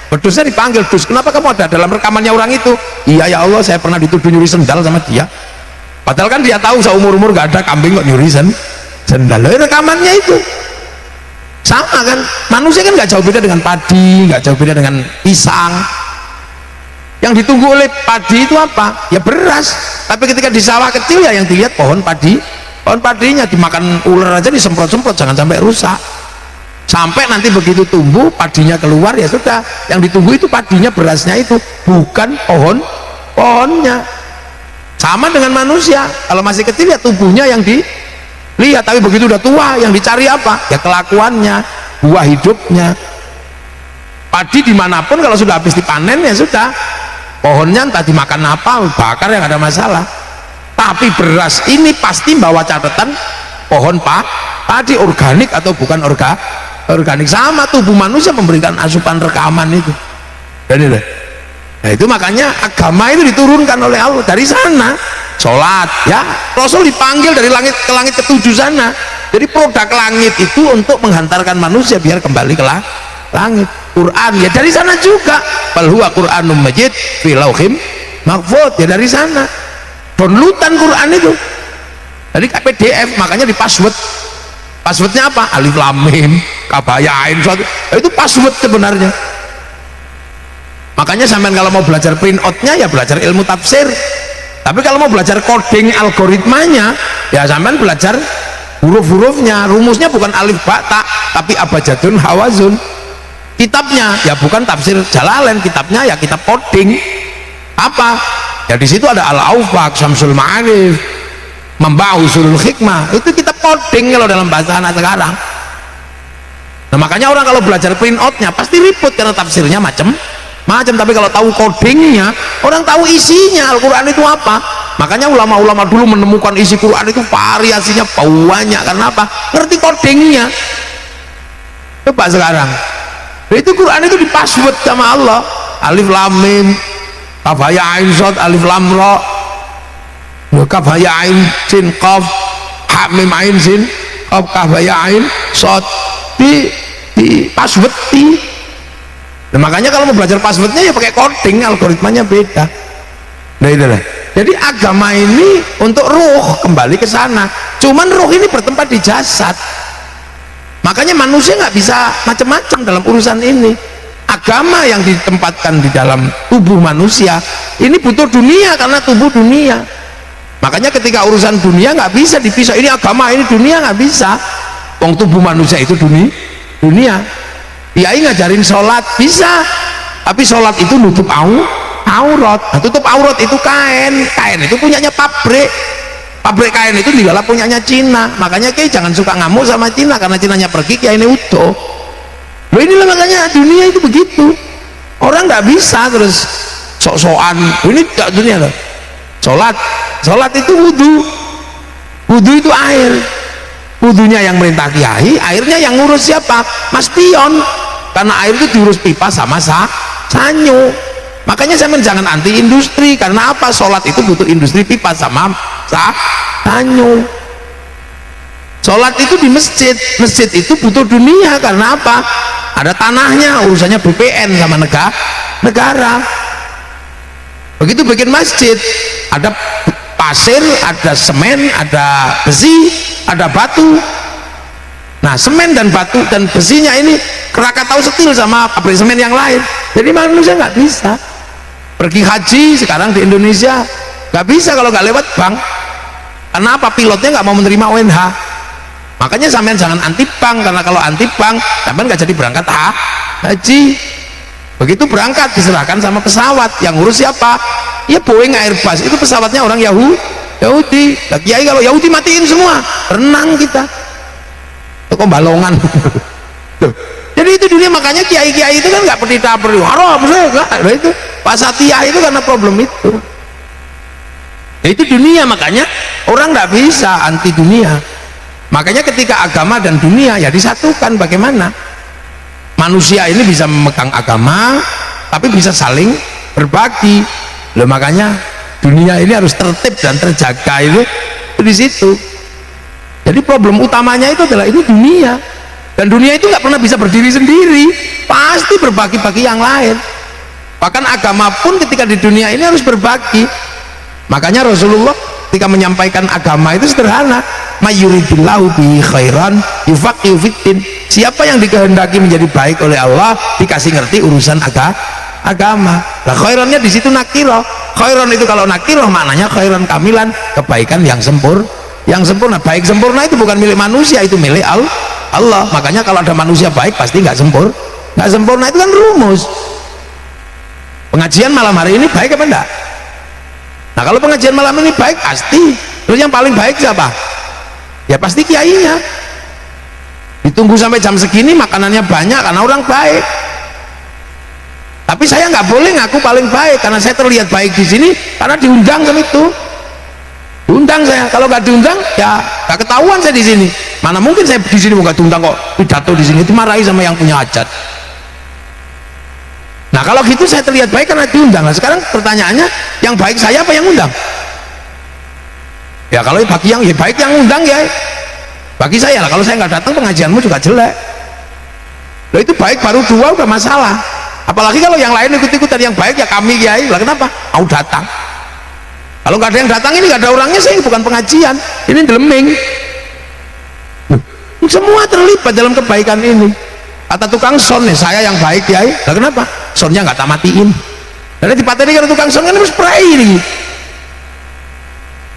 A: Wedusnya dipanggil, dus kenapa kamu ada dalam rekamannya orang itu? Iya ya Allah saya pernah dituduh nyuri sendal sama dia. Padahal kan dia tahu seumur-umur gak ada kambing kok nyuri sendal. Rekamannya itu sama kan, manusia kan gak jauh beda dengan padi, gak jauh beda dengan pisang. Yang ditunggu oleh padi itu apa? Ya beras. Tapi ketika di sawah kecil ya yang dilihat pohon padinya dimakan ular aja, disemprot-semprot jangan sampai rusak. Sampai nanti begitu tumbuh padinya keluar ya sudah, yang ditunggu itu padinya, berasnya itu, bukan pohonnya. Sama dengan manusia, kalau masih kecil ya tubuhnya yang dilihat, tapi begitu udah tua yang dicari apa? Ya kelakuannya, buah hidupnya. Padi dimanapun kalau sudah habis dipanen ya sudah, pohonnya entah dimakan apa, bakar yang ada masalah. Tapi beras ini pasti bawa catatan pohon padi organik atau bukan organik. Sama tubuh manusia memberikan asupan rekaman itu. Jadi nah itu makanya agama itu diturunkan oleh Allah dari sana. Sholat ya, Rasul dipanggil dari langit ke langit ketujuh sana. Jadi produk langit itu untuk menghantarkan manusia biar kembali ke langit. Quran ya dari sana juga, bal huwa Qur'anum majid fi lauhim mahfuz, ya dari sana downloadan Quran itu jadi PDF, makanya di passwordnya apa? Alif lam mim kabayain suatu, itu password sebenarnya. Makanya sampean kalau mau belajar print outnya ya belajar ilmu tafsir, tapi kalau mau belajar coding algoritmanya ya sampean belajar huruf-hurufnya. Rumusnya bukan alif ba ta, tapi abjadun hawazun. Kitabnya ya bukan tafsir Jalalain, kitabnya ya kitab coding. Apa ya, di situ ada Al-Aufaq, Syamsul Ma'arif, Membah Usulul Hikmah, itu kitab coding kalau dalam bahasa anak sekarang. Nah makanya orang kalau belajar print outnya pasti ribut karena tafsirnya macam, tapi kalau tahu codingnya orang tahu isinya Al-Quran itu apa. Makanya ulama-ulama dulu menemukan isi Quran itu variasinya banyak, karena apa? Ngerti codingnya. Coba sekarang itu Quran itu di password sama Allah, alif lam mim kaf ya ain shad alif lam ra kaf ya ain sin qaf ha mim ain sin qaf kaf ya ain shad, di password di. Nah, makanya kalau mau belajar passwordnya ya pakai coding, algoritmanya beda. Nah itulah. Jadi agama ini untuk ruh kembali ke sana. Cuman ruh ini bertempat di jasad. Makanya manusia nggak bisa macam-macam dalam urusan ini. Agama yang ditempatkan di dalam tubuh manusia ini butuh dunia karena tubuh dunia. Makanya ketika urusan dunia nggak bisa dipisah. Ini agama, ini dunia, nggak bisa. Wong tubuh manusia itu dunia. Kiai ngajarin sholat bisa, tapi sholat itu nutup aurat. Nah, tutup aurat itu kain itu punyanya pabrik kain itu tinggal punyanya Cina. Makanya Kiai jangan suka ngamuk sama Cina, karena Cinanya pergi Kiai ini utuh. Loh inilah makanya dunia itu begitu. Orang nggak bisa terus sok-sokan. Ini tidak dunia loh. Sholat itu wudhu itu air. Wudhunya yang merintah Kiai, airnya yang ngurus siapa? Mas Pion. Karena air itu diurus pipa sama sanyo. Makanya saya jangan anti industri, karena apa? Sholat itu butuh industri pipa sama sanyo. Sholat itu di masjid itu butuh dunia, karena apa? Ada tanahnya, urusannya BPN sama negara. Begitu bikin masjid, ada pasir, ada semen, ada besi, ada batu. Nah semen dan batu dan besinya ini Krakatau Steel sama pabrik semen yang lain. Jadi manusia nggak bisa pergi haji sekarang di Indonesia, nggak bisa kalau nggak lewat bank. Kenapa? Pilotnya nggak mau menerima UNH. Makanya sampean jangan anti bank, karena kalau anti bank sampean nggak jadi berangkat haji. Begitu berangkat diserahkan sama pesawat, yang ngurus siapa? Ya Boeing Airbus, itu pesawatnya orang Yahudi. Nah, Kiai kalau Yahudi matiin semua, renang kita toko balongan. Jadi itu dunia. Makanya kiai-kiai itu kan nggak perlu haram itu pasatiyah itu karena problem itu. Ya, itu dunia. Makanya orang nggak bisa anti dunia. Makanya ketika agama dan dunia ya disatukan. Bagaimana manusia ini bisa memegang agama tapi bisa saling berbagi. Loh, makanya dunia ini harus tertib dan terjaga itu di situ. Jadi problem utamanya itu adalah ini dunia, dan dunia itu nggak pernah bisa berdiri sendiri, pasti berbagi-bagi yang lain. Bahkan agama pun ketika di dunia ini harus berbagi. Makanya Rasulullah ketika menyampaikan agama itu sederhana, mayuridillahu bi khairan yufaqihu fiddin. Siapa yang dikehendaki menjadi baik oleh Allah dikasih ngerti urusan agama. Nah khairannya di situ nakiro. Khairan itu kalau nakiro maknanya khairan kamilan, kebaikan yang sempurna. Baik sempurna itu bukan milik manusia, itu milik Allah. Makanya kalau ada manusia baik pasti nggak sempurna, itu kan rumus. Pengajian malam hari ini baik apa enggak? Nah kalau pengajian malam ini baik pasti. Terus yang paling baik siapa? Ya pasti kiainya. Ditunggu sampai jam segini makanannya banyak karena orang baik. Tapi saya nggak boleh ngaku paling baik karena saya terlihat baik di sini karena diundang kan itu. Diundang saya. Kalau nggak diundang ya nggak ketahuan saya di sini. Mana mungkin saya di sini nggak diundang kok pidato di sini, dimarahi sama yang punya hajat. Nah kalau gitu saya terlihat baik karena diundang. Nah sekarang pertanyaannya, yang baik saya apa yang undang? Ya kalau bagi yang baik yang undang ya bagi saya lah. Kalau saya nggak datang pengajianmu juga jelek. Loh itu baik baru dua udah masalah. Apalagi kalau yang lain ikut-ikutan yang baik ya kami kiai. Lah kenapa? Mau datang. Kalau nggak ada yang datang ini nggak ada orangnya, saya bukan pengajian. Ini deleming. Semua terlibat dalam kebaikan ini. Kata tukang son nih, saya yang baik kiai. Lah kenapa? Sonnya nggak tak matiin. Karena dipateni karena tukang son kan harus spray ini.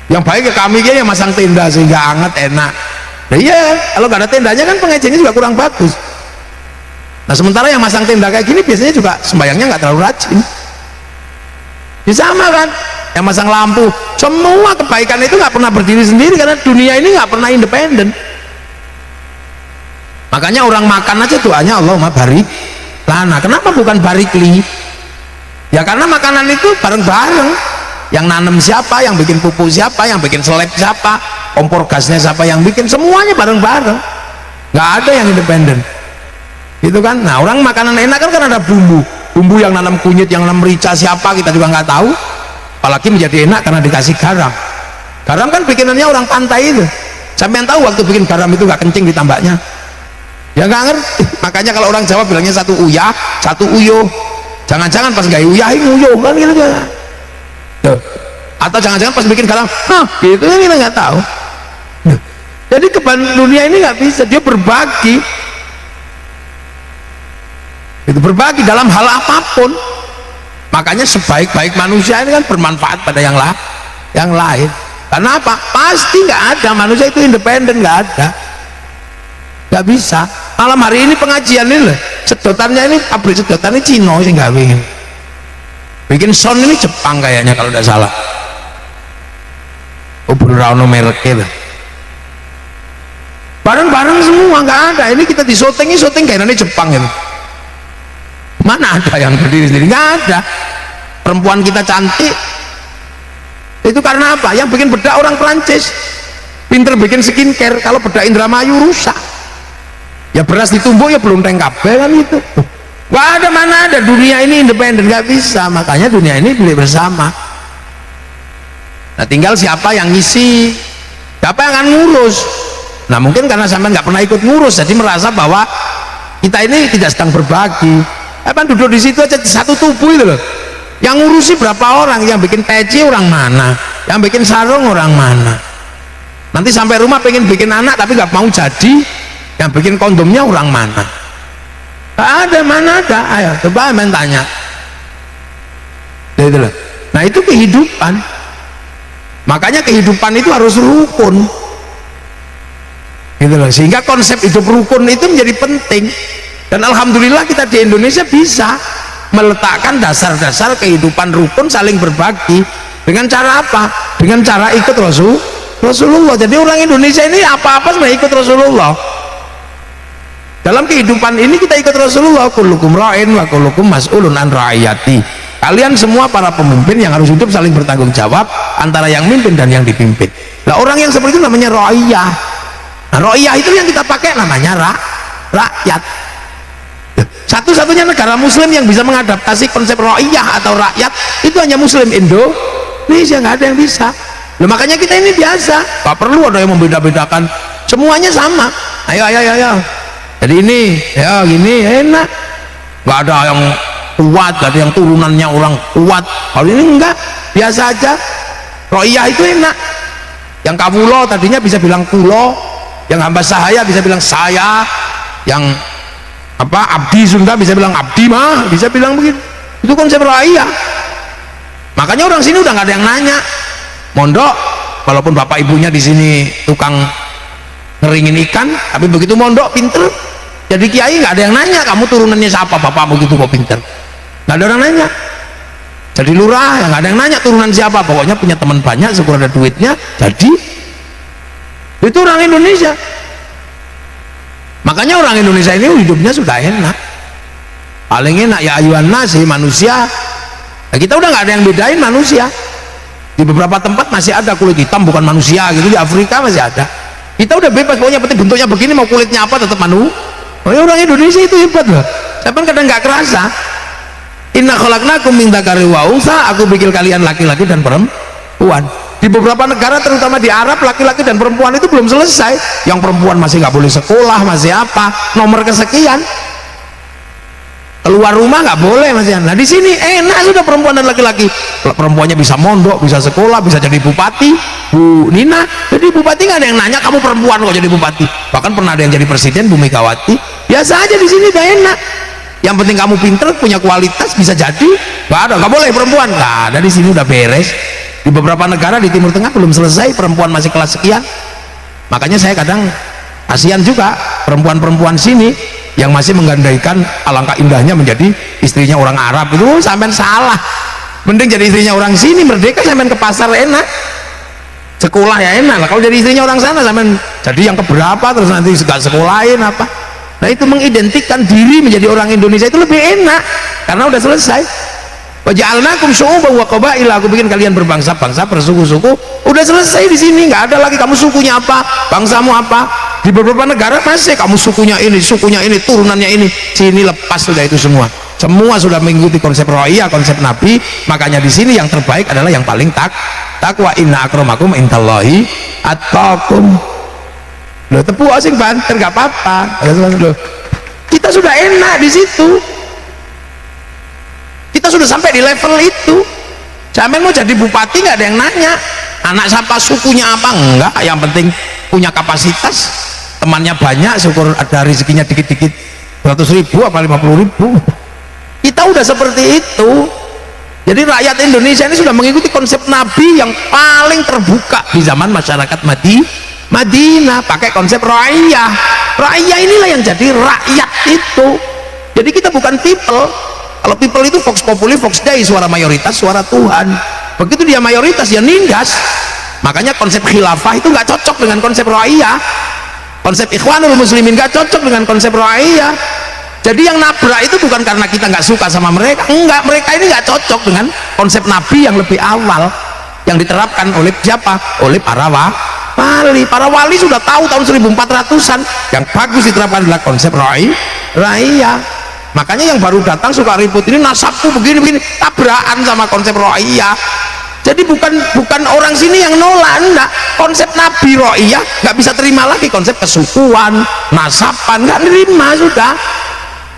A: Yang baik ke kami kiai yang masang tenda sehingga hangat enak. Nah iya, kalau nggak ada tendanya kan pengajiannya juga kurang bagus. Nah sementara yang masang tenda kayak gini biasanya juga sembayangnya nggak terlalu rajin. Ya sama kan, yang masang lampu. Semua kebaikan itu nggak pernah berdiri sendiri karena dunia ini nggak pernah independen. Makanya orang makan aja doanya Allahumma barik lana. Kenapa bukan barikli? Ya karena makanan itu bareng-bareng. Yang nanam siapa, yang bikin pupuk siapa, yang bikin seleb siapa, kompor gasnya siapa yang bikin, semuanya bareng-bareng. Nggak ada yang independen. Gitu kan? Nah orang makanan enak kan karena ada bumbu. Bumbu yang nanam kunyit, yang nanam merica siapa kita juga nggak tahu. Apalagi menjadi enak karena dikasih garam. Garam kan bikinannya orang pantai itu. Sampai yang tahu waktu bikin garam itu nggak kencing ditambahnya. Ya nggak ngerti. Makanya kalau orang Jawa bilangnya satu uyah, satu uyo. Jangan-jangan pas nggak uyah ini uyo kan gitu aja. Atau jangan-jangan pas bikin garam, gitu kan kita nggak tahu. Jadi kebaikan dunia ini nggak bisa, dia berbagi. Itu berbagi dalam hal apapun. Makanya sebaik-baik manusia ini kan bermanfaat pada yang lain. Karena apa? Pasti nggak ada manusia itu independen, nggak ada. Nggak bisa. Malam hari ini pengajian ini loh, sedotannya ini pabrik sedotan ini Cina sih nggak bikin sound ini Jepang kayaknya kalau tidak salah. Rano mereknya bareng-bareng semua nggak ada. Ini kita di syuting kayaknya Jepang itu. Mana ada yang berdiri sendiri? Nggak ada. Perempuan kita cantik itu karena apa? Yang bikin bedak orang Perancis, pinter bikin skincare. Kalau bedak Indramayu rusak. Ya beras ditumbuk ya belum kabeh kan itu. Nggak ada, mana ada. Dunia ini independen, nggak bisa. Makanya dunia ini milik bersama. Nah tinggal siapa yang ngisi, siapa yang akan ngurus. Nah mungkin karena sampai nggak pernah ikut ngurus, jadi merasa bahwa kita ini tidak sedang berbagi. Apa duduk di situ aja satu tubuh itu loh. Yang ngurusi berapa orang? Yang bikin peci orang mana? Yang bikin sarung orang mana? Nanti sampai rumah pengen bikin anak tapi nggak mau jadi. Yang bikin kondomnya orang mana? Gak ada, mana ada. Ayo coba main tanya. Gitu loh. Nah itu kehidupan. Makanya kehidupan itu harus rukun. Gitu loh. Sehingga konsep hidup rukun itu menjadi penting. Dan alhamdulillah kita di Indonesia bisa meletakkan dasar-dasar kehidupan rukun, saling berbagi. Dengan cara apa? Dengan cara ikut Rasulullah. Jadi orang Indonesia ini apa-apa sebenarnya ikut Rasulullah. Dalam kehidupan ini kita ikut Rasulullah. Kullukum ra'in wa kullukum mas'ulun an ra'iyati. Kalian semua para pemimpin yang harus hidup saling bertanggung jawab antara yang mimpin dan yang dipimpin. Nah orang yang seperti itu namanya ra'iyah. Nah ra'iyah itu yang kita pakai namanya rakyat. Satu-satunya negara muslim yang bisa mengadaptasi konsep ra'iyah atau rakyat itu hanya muslim Indonesia, nggak ada yang bisa. Nah makanya kita ini biasa, nggak perlu ada yang membeda-bedakan, semuanya sama. Ayo jadi ini ya gini enak, nggak ada yang kuat, nggak ada yang turunannya orang kuat. Kalau ini enggak, biasa aja. Ro'iyah itu enak. Yang kawulo tadinya bisa bilang kulo, yang hamba sahaya bisa bilang saya, yang apa abdi Sunda bisa bilang abdi mah, bisa bilang begitu. Itu konsep ro'iyah. Makanya orang sini udah nggak ada yang nanya. Mondok, walaupun bapak ibunya di sini tukang ngeringin ikan, tapi begitu mondok pinter jadi kiai nggak ada yang nanya kamu turunannya siapa, bapakmu gitu kok pinter, nggak ada orang nanya. jadi lurah, yang nggak ada yang nanya turunan siapa, pokoknya punya teman banyak, syukur ada duitnya, jadi itu orang Indonesia. Makanya orang Indonesia ini hidupnya sudah enak, paling enak ya ayuhan nasi manusia. Nah, kita udah nggak ada yang bedain manusia. Di beberapa tempat masih ada kulit hitam bukan manusia gitu, di Afrika masih ada. Kita udah bebas, pokoknya penting bentuknya begini, mau kulitnya apa tetap Oh ya, orang Indonesia itu hebat loh. Saya pun kadang nggak kerasa. Inna khalaqnakum min dzakari wa unsa, aku bikin kalian laki-laki dan perempuan. Di beberapa negara terutama di Arab, laki-laki dan perempuan itu belum selesai. Yang perempuan masih nggak boleh sekolah, masih apa, nomor kesekian. Keluar rumah nggak boleh masih. Nah di sini enak sudah perempuan dan laki-laki. Perempuannya bisa mondok, bisa sekolah, bisa jadi bupati. Bu Nina jadi bupati, nggak ada yang nanya kamu perempuan kok jadi bupati. Bahkan pernah ada yang jadi presiden, Bu Megawati. Biasa aja di sini udah enak. Yang penting kamu pinter, punya kualitas, bisa jadi. Nggak ada, nggak boleh perempuan. Nggak ada, di sini udah beres. Di beberapa negara di Timur Tengah belum selesai, perempuan masih kelas sekian. Makanya saya kadang kasihan juga perempuan-perempuan sini yang masih menggandaikan alangkah indahnya menjadi istrinya orang Arab itu. Sampean salah, mending jadi istrinya orang sini, merdeka, sampean ke pasar enak, sekolah ya enak lah. Kalau jadi istrinya orang sana sampean jadi yang keberapa, terus nanti gak sekolahin apa. Nah itu mengidentikan diri menjadi orang Indonesia itu lebih enak karena udah selesai. Waja'alnakum syu'uban wa qabaila, aku bikin kalian berbangsa-bangsa, bersuku-suku, udah selesai di sini, nggak ada lagi kamu sukunya apa, bangsamu apa. Di beberapa negara masih kamu sukunya ini, turunannya ini. Sini lepas sudah itu semua sudah mengikuti konsep ro'iyah, konsep Nabi. Makanya di sini yang terbaik adalah yang paling takwa. Inna akramakum indallahi atqakum. Loh tepu asing banter nggak apa-apa. Kita sudah enak di situ. Kita sudah sampai di level itu. Sampai mau jadi bupati nggak ada yang nanya anak siapa, sukunya apa, enggak. Yang penting punya kapasitas, temannya banyak, syukur ada rezekinya dikit-dikit 100.000 apa 50.000. Kita udah seperti itu. Jadi rakyat Indonesia ini sudah mengikuti konsep Nabi yang paling terbuka di zaman masyarakat Madinah, pakai konsep ra'iyah. Ra'iyah inilah yang jadi rakyat itu. Jadi kita bukan people. Kalau people itu vox populi, vox dei, suara mayoritas, suara Tuhan. Begitu dia mayoritas, dia nindas. Makanya konsep khilafah itu nggak cocok dengan konsep ra'iyah. Konsep ikhwanul muslimin nggak cocok dengan konsep ra'iyah. Jadi yang nabrak itu bukan karena kita nggak suka sama mereka, enggak, mereka ini nggak cocok dengan konsep Nabi yang lebih awal yang diterapkan oleh siapa? Oleh para wali. Para wali sudah tahu tahun 1400-an yang bagus diterapkan adalah konsep ra'iyah. Makanya yang baru datang suka ribut, ini nasabku begini, tabrakan sama konsep ra'iyah. Jadi bukan orang sini yang nolak, enggak. Konsep Nabi ra'iyah nggak bisa terima lagi konsep kesukuan, nasaban, nggak terima sudah.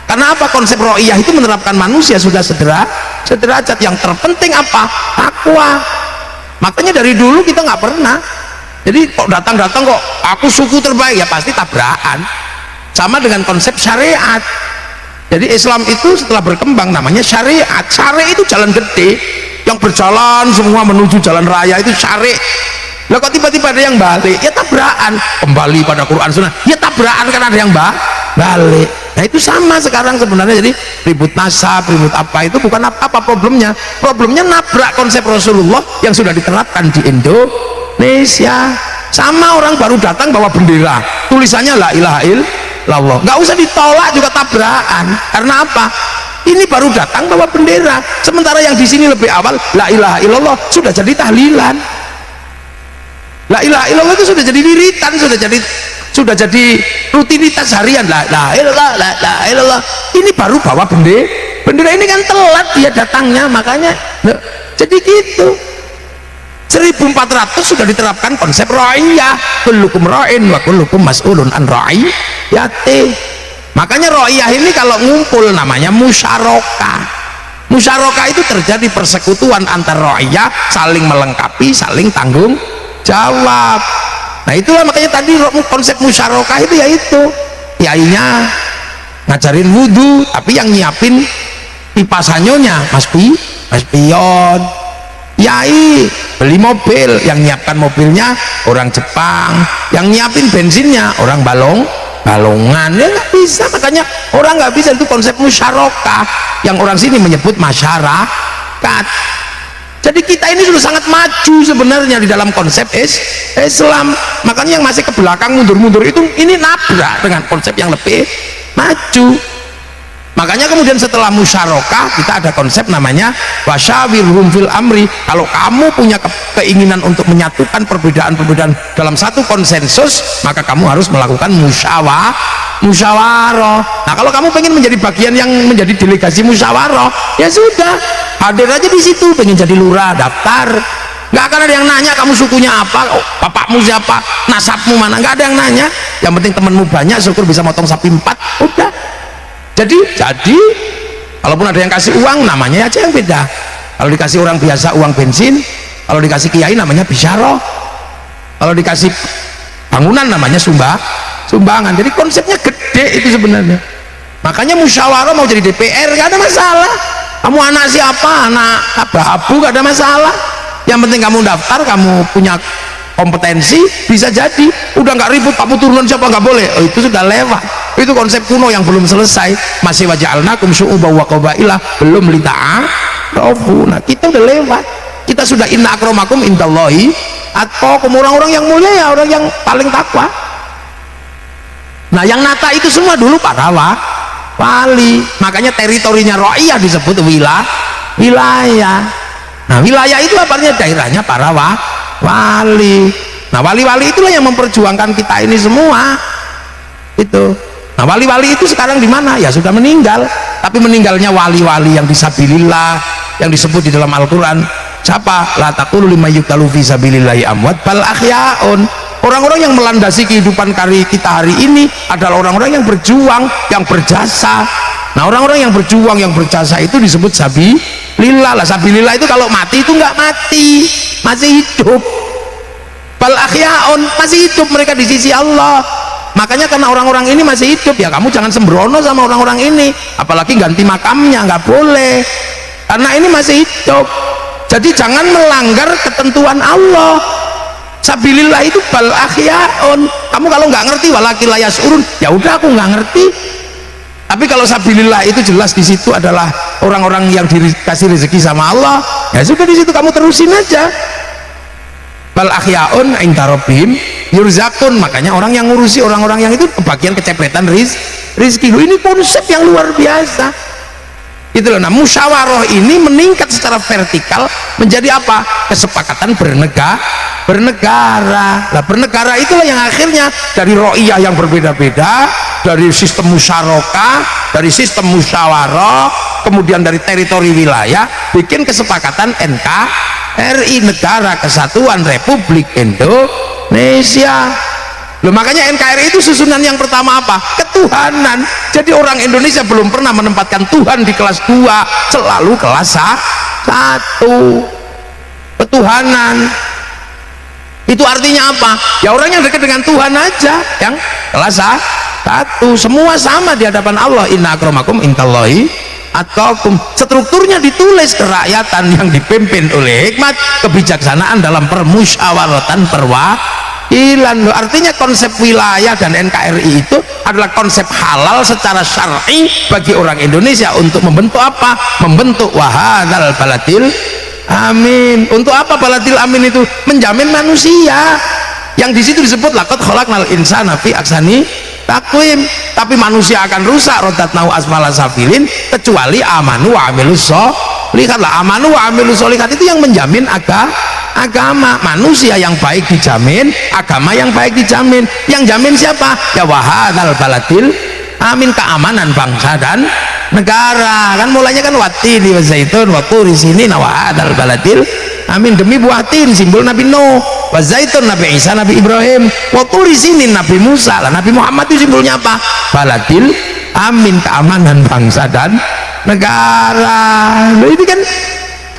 A: Karena apa? Konsep ra'iyah itu menerapkan manusia sudah sederajat. Yang terpenting apa? Takwa. Makanya dari dulu kita nggak pernah. Jadi kok datang-datang kok aku suku terbaik, ya pasti tabrakan. Sama dengan konsep syariat. Jadi Islam itu setelah berkembang namanya syariat. Syariat itu jalan gede yang berjalan semua menuju jalan raya, itu syariat. Lah kok tiba-tiba ada yang balik, ya tabrakan. Kembali pada Quran Sunnah, ya tabrakan karena ada yang balik. Nah itu sama sekarang sebenarnya. Jadi ribut nasab, ribut apa, itu bukan apa-apa problemnya. Problemnya nabrak konsep Rasulullah yang sudah diterapkan di Indonesia. Sama orang baru datang bawa bendera, tulisannya la ilaha illallah, nggak usah ditolak juga tabrakan. Karena apa? Ini baru datang bawa bendera, sementara yang di sini lebih awal la ilaha illallah sudah jadi tahlilan. La ilaha illallah itu sudah jadi wiritan, sudah jadi rutinitas harian. La ilaha illallah. Ini baru bawa bendera ini kan telat dia datangnya, makanya jadi gitu. 1400 sudah diterapkan konsep ra'iyah, kullukum ra'in wa kullukum mas'ulun an ra'iyati. Makanya ra'iyah ini kalau ngumpul namanya musyarakah. Musyarakah itu terjadi persekutuan antar ra'iyah, saling melengkapi, saling tanggung jawab. Nah itulah makanya tadi konsep musyarakah itu, yaitu kiainya ngajarin wudhu tapi yang nyiapin pipa sanyonya mas pion. Yai beli mobil, yang nyiapkan mobilnya orang Jepang, yang nyiapin bensinnya orang balongan. Ya nggak bisa, makanya orang nggak bisa. Itu konsep musyarakah yang orang sini menyebut masyarakat. Jadi kita ini sudah sangat maju sebenarnya di dalam konsep Islam. Makanya yang masih ke belakang mundur-mundur itu ini nabrak dengan konsep yang lebih maju. Makanya kemudian setelah musyarakah kita ada konsep namanya wasyawirhum fil amri. Kalau kamu punya keinginan untuk menyatukan perbedaan-perbedaan dalam satu konsensus, maka kamu harus melakukan musyawarah. Nah, kalau kamu pengen menjadi bagian yang menjadi delegasi musyawarah, ya sudah, hadir aja di situ. Pengen jadi lurah, daftar. Nggak akan ada yang nanya kamu sukunya apa, bapakmu siapa, nasabmu mana, nggak ada yang nanya. Yang penting temanmu banyak, syukur bisa motong sapi 4, udah. Jadi kalaupun ada yang kasih uang, namanya aja yang beda. Kalau dikasih orang biasa uang bensin, kalau dikasih kiai namanya bisyarah, kalau dikasih bangunan namanya sumbangan. Jadi konsepnya gede itu sebenarnya. Makanya musyawarah mau jadi DPR gak ada masalah. Kamu anak siapa, anak abu-abu gak ada masalah. Yang penting kamu daftar, kamu punya kompetensi, bisa jadi. Udah nggak ribut kamu turunan siapa, nggak boleh. Oh, itu sudah lewat. Itu konsep kuno yang belum selesai. Masih waja'alnakum syu'uban wa qabailah, belum lita'arafu. Nah, kita udah lewat. Kita sudah inna akramakum indallahi atqakum, orang-orang yang mulia ya orang yang paling takwa. Nah, yang nata itu semua dulu para wali. Makanya teritorinya Ra'iyah disebut wilayah. Nah, wilayah itu artinya daerahnya para wali. Nah, wali-wali itulah yang memperjuangkan kita ini semua. Itu. Nah, wali-wali itu sekarang di mana? Ya sudah meninggal. Tapi meninggalnya wali-wali yang disabilillah, yang disebut di dalam Al-Qur'an. Siapa? La taqulu liman yuqtalu fi sabilillahi amwat bal ahyaun. Orang-orang yang melandasi kehidupan kita hari ini adalah orang-orang yang berjuang, yang berjasa. Nah, orang-orang yang berjuang, yang berjasa itu disebut sabilillah. Lah, sabilillah itu kalau mati itu enggak mati, masih hidup. Bal ahyaun, masih hidup mereka di sisi Allah. Makanya karena orang-orang ini masih hidup, ya kamu jangan sembrono sama orang-orang ini, apalagi ganti makamnya, nggak boleh, karena ini masih hidup. Jadi jangan melanggar ketentuan Allah. Sabilillah itu bal ahyaun. Kamu kalau nggak ngerti walakil yasurun, ya udah aku nggak ngerti. Tapi kalau sabilillah itu jelas di situ adalah orang-orang yang dikasih rezeki sama Allah, ya sudah di situ kamu terusin aja. Bal ahyaun inda rabbihim yurzaqun. Makanya orang yang ngurusi orang-orang yang itu kebagian kecepretan rizki. Ini konsep yang luar biasa. Itu loh. Nah, musyawarah ini meningkat secara vertikal menjadi apa? Kesepakatan bernegara. Nah, bernegara itulah yang akhirnya dari ro'iyah yang berbeda-beda, dari sistem musyarakah, dari sistem musyawarah, kemudian dari teritori wilayah, bikin kesepakatan NKRI, Negara Kesatuan Republik Indonesia. Loh, makanya NKRI itu susunan yang pertama apa? Ketuhanan. Jadi orang Indonesia belum pernah menempatkan Tuhan di kelas 2, selalu kelas 1. Ketuhanan itu artinya apa? Ya orang yang dekat dengan Tuhan aja yang kelas 1. Semua sama di hadapan Allah. Inna akramakum indallahi atqakum. Strukturnya ditulis kerakyatan yang dipimpin oleh hikmat kebijaksanaan dalam permusyawaratan perwakilan. Artinya konsep wilayah dan NKRI itu adalah konsep halal secara syar'i bagi orang Indonesia untuk membentuk apa? Membentuk wahadal baladil amin. Untuk apa baladil amin itu? Menjamin manusia. Yang di situ disebut laqad khalaqnal insana fi ahsani taqwim. Tapi manusia akan rusak rodatnahu asfala safilin kecuali amanu wa amilus sholihat. Lah, amanu wa amilus sholihat itu yang menjamin agama. Manusia yang baik dijamin, agama yang baik dijamin. Yang jamin siapa? Ya wahadal baladil amin, keamanan bangsa dan negara. Kan mulanya kan watini wa zaitun wa turi sinin wa wahadal baladil amin, demi buah tin simbol Nabi Nuh, wa zaitun Nabi Isa, Nabi Ibrahim, wa turi sinin Nabi Musa. Lah, Nabi Muhammad itu simbolnya apa? Baladil amin, keamanan bangsa dan negara. Loh, ini kan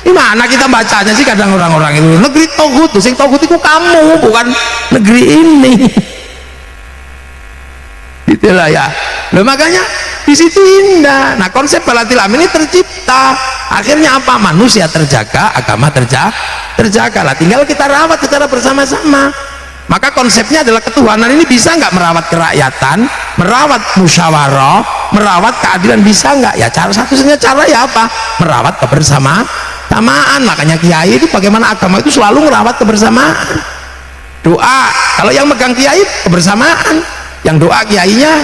A: gimana kita bacanya sih kadang orang-orang itu negeri togut, sing togut itu kamu, bukan negeri ini. Itulah ya. Loh, makanya di situ indah. Nah, konsep baladil amin ini tercipta. Akhirnya apa? Manusia terjaga, agama terjaga. Lah, tinggal kita rawat secara bersama-sama. Maka konsepnya adalah ketuhanan ini bisa nggak merawat kerakyatan, merawat musyawarah, merawat keadilan, bisa nggak? Ya cara satu-satunya cara ya apa? Merawat kebersamaan. Makanya kiai itu bagaimana agama itu selalu merawat kebersamaan. Doa kalau yang megang kiai kebersamaan, yang doa kiainya,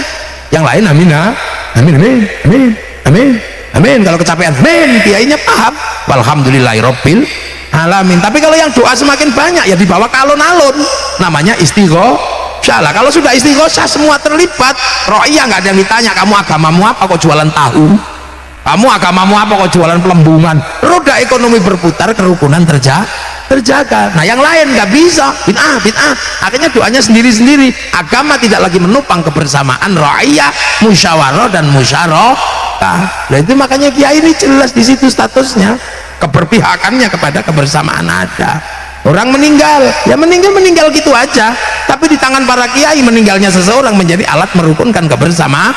A: yang lain amin, amin, amin, amin, amin, amin. Kalau kecapean amin, kiainya paham walhamdulillahirabbil alamin. Tapi kalau yang doa semakin banyak ya dibawa ke alun-alun, namanya istighosah. Kalau sudah istighosah semua terlibat, ro'iyah nggak ada yang ditanya kamu agamamu apa kok jualan tahu, kamu agamamu apa kok jualan pelembungan. Roda ekonomi berputar, kerukunan terjaga. Nah yang lain nggak bisa, bid'ah, akhirnya doanya sendiri-sendiri. Agama tidak lagi menopang kebersamaan, ra'iyah, musyawarah dan musyarakah. Nah itu makanya kiai ini jelas di situ statusnya, keberpihakannya kepada kebersamaan ada. Orang meninggal, ya meninggal gitu aja. Tapi di tangan para kiai meninggalnya seseorang menjadi alat merukunkan kebersamaan.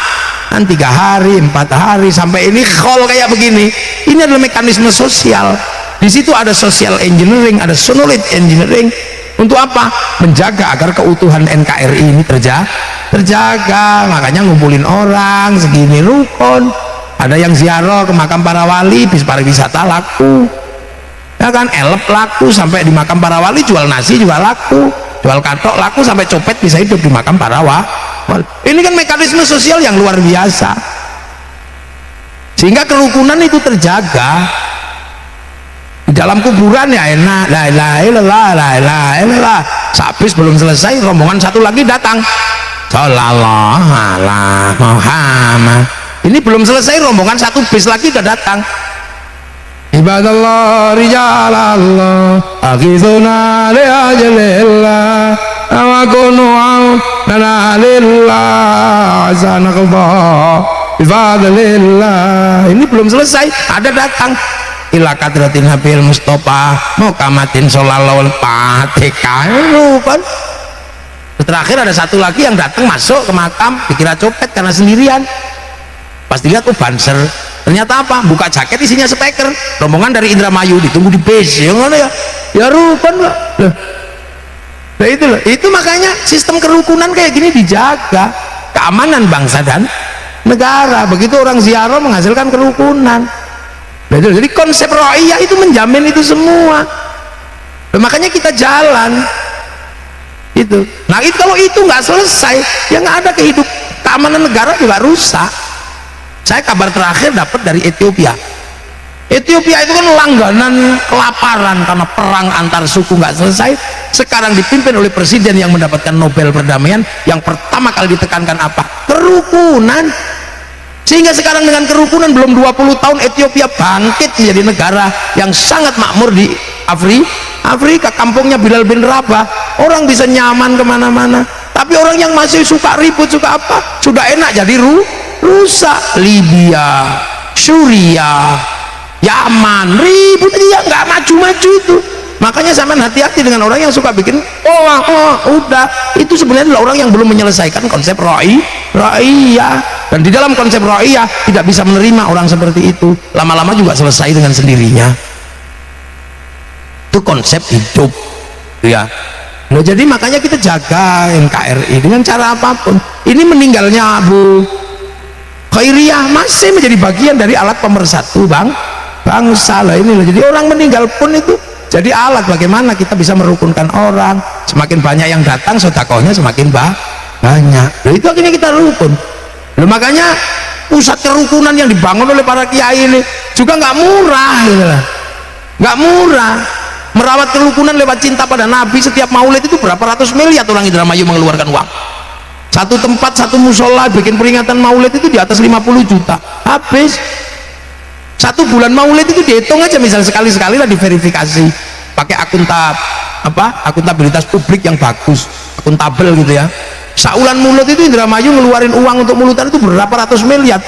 A: 3 hari, 4 hari sampai ini khol kayak begini. Ini adalah mekanisme sosial. Di situ ada social engineering, ada sonolid engineering. Untuk apa? Menjaga agar keutuhan NKRI ini terjaga. Makanya ngumpulin orang segini rukun. Ada yang ziarah ke makam para wali, bis pariwisata laku. Ya kan, elep laku sampai di makam para wali, jual nasi juga laku, jual katok laku, sampai copet bisa hidup di makam para wali. Ini kan mekanisme sosial yang luar biasa. Sehingga kerukunan itu terjaga. Di dalam kuburan ya enak, la ilaha illallah, la ilaha illallah. Habis belum selesai, rombongan satu lagi datang, sallallahu alaihi Muhammad. Ini belum selesai, rombongan satu bis lagi udah datang. Ibadallah rijalallah aghithuna li ajlillah wa kunu lana lillah azanallah bifadlillah. Ini belum selesai, ada datang ila kadratin habil mustofa mukamatin sholalawal fatihah. Kan terakhir ada satu lagi yang datang masuk ke makam, dikira copet karena sendirian. Pas dilihat banser, ternyata apa? Buka jaket isinya speaker, rombongan dari Indramayu ditunggu di base. Yang mana ya rupan lah. Nah itu loh, itu makanya sistem kerukunan kayak gini dijaga, keamanan bangsa dan negara. Begitu orang ziarah menghasilkan kerukunan. Jadi konsep ra'iyah itu menjamin itu semua. Makanya kita jalan itu. Nah itu kalau itu nggak selesai, ya nggak ada keamanan negara juga rusak. Saya kabar terakhir dapat dari Ethiopia. Ethiopia itu kan langganan kelaparan karena perang antar suku nggak selesai. Sekarang dipimpin oleh presiden yang mendapatkan Nobel perdamaian. Yang pertama kali ditekankan apa? Kerukunan. Sehingga sekarang dengan kerukunan belum 20 tahun Ethiopia bangkit menjadi negara yang sangat makmur di Afrika. Kampungnya Bilal bin Rabah, orang bisa nyaman kemana-mana. Tapi orang yang masih suka ribut, suka apa, sudah enak jadi rusak. Libya, Suriah, Yaman, ribut aja nggak maju-maju itu. Makanya sampean hati-hati dengan orang yang suka bikin udah, itu sebenarnya adalah orang yang belum menyelesaikan konsep ra'iyah. Dan di dalam konsep ra'iyah tidak bisa menerima orang seperti itu, lama-lama juga selesai dengan sendirinya. Itu konsep hidup ya. Nah, jadi makanya kita jaga NKRI dengan cara apapun. Ini meninggalnya Abu Khairiyah masih menjadi bagian dari alat pemersatu bangsa lah ini loh. Jadi orang meninggal pun itu jadi alat bagaimana kita bisa merukunkan orang. Semakin banyak yang datang, sedekahnya semakin banyak. Loh, itu akhirnya kita rukun. Loh, makanya pusat kerukunan yang dibangun oleh para kiai ini juga nggak murah gitu lah. Nggak murah. Merawat kerukunan lewat cinta pada Nabi, setiap maulid itu berapa ratus miliar orang Indramayu mengeluarkan uang. Satu tempat, satu musola bikin peringatan maulid itu di atas 50 juta habis. Satu bulan maulid itu dihitung aja, misalnya sekali-sekali lah diverifikasi pakai akuntabilitas publik yang bagus, akuntabel gitu ya. Saulan mulut itu Indramayu ngeluarin uang untuk mulutan itu berapa ratus miliar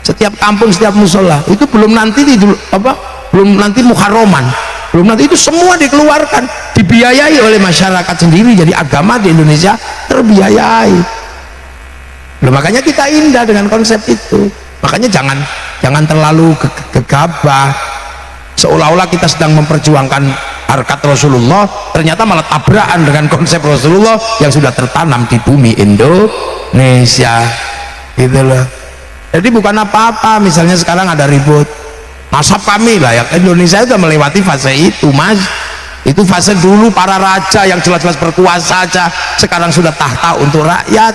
A: setiap kampung, setiap musola. Itu belum nanti belum nanti muharraman, belum nanti itu semua dikeluarkan, dibiayai oleh masyarakat sendiri. Jadi agama di Indonesia terbiayai. Loh, makanya kita indah dengan konsep itu. Makanya jangan terlalu gegabah seolah-olah kita sedang memperjuangkan harkat Rasulullah, ternyata malah tabrakan dengan konsep Rasulullah yang sudah tertanam di bumi Indonesia gitu loh. Jadi bukan apa-apa misalnya sekarang ada ribut nasab kami lah ya. Indonesia sudah melewati fase itu mas. Itu fase dulu para raja yang jelas-jelas berkuasa saja, sekarang sudah tahta untuk rakyat.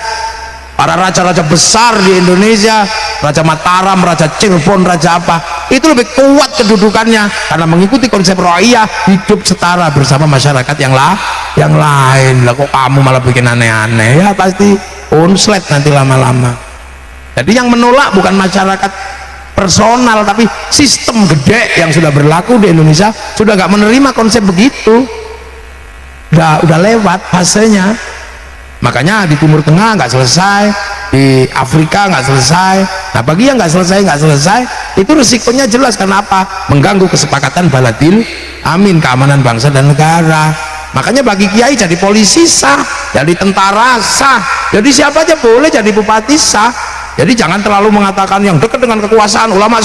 A: Para raja-raja besar di Indonesia, Raja Mataram, Raja Cirebon, Raja apa, itu lebih kuat kedudukannya karena mengikuti konsep ro'iyah, hidup setara bersama masyarakat yang lain. Lah kok kamu malah bikin aneh-aneh, ya pasti konslet nanti lama-lama. Jadi yang menolak bukan masyarakat personal, tapi sistem gede yang sudah berlaku di Indonesia sudah nggak menerima konsep begitu. Udah lewat fasenya. Makanya di Timur Tengah nggak selesai, di Afrika nggak selesai. Nah bagi yang nggak selesai itu risikonya jelas. Karena apa? Mengganggu kesepakatan baladil amin, keamanan bangsa dan negara. Makanya bagi kiai jadi polisi sah, jadi tentara sah, jadi siapa aja boleh jadi bupati sah. Jadi jangan terlalu mengatakan yang dekat dengan kekuasaan ulama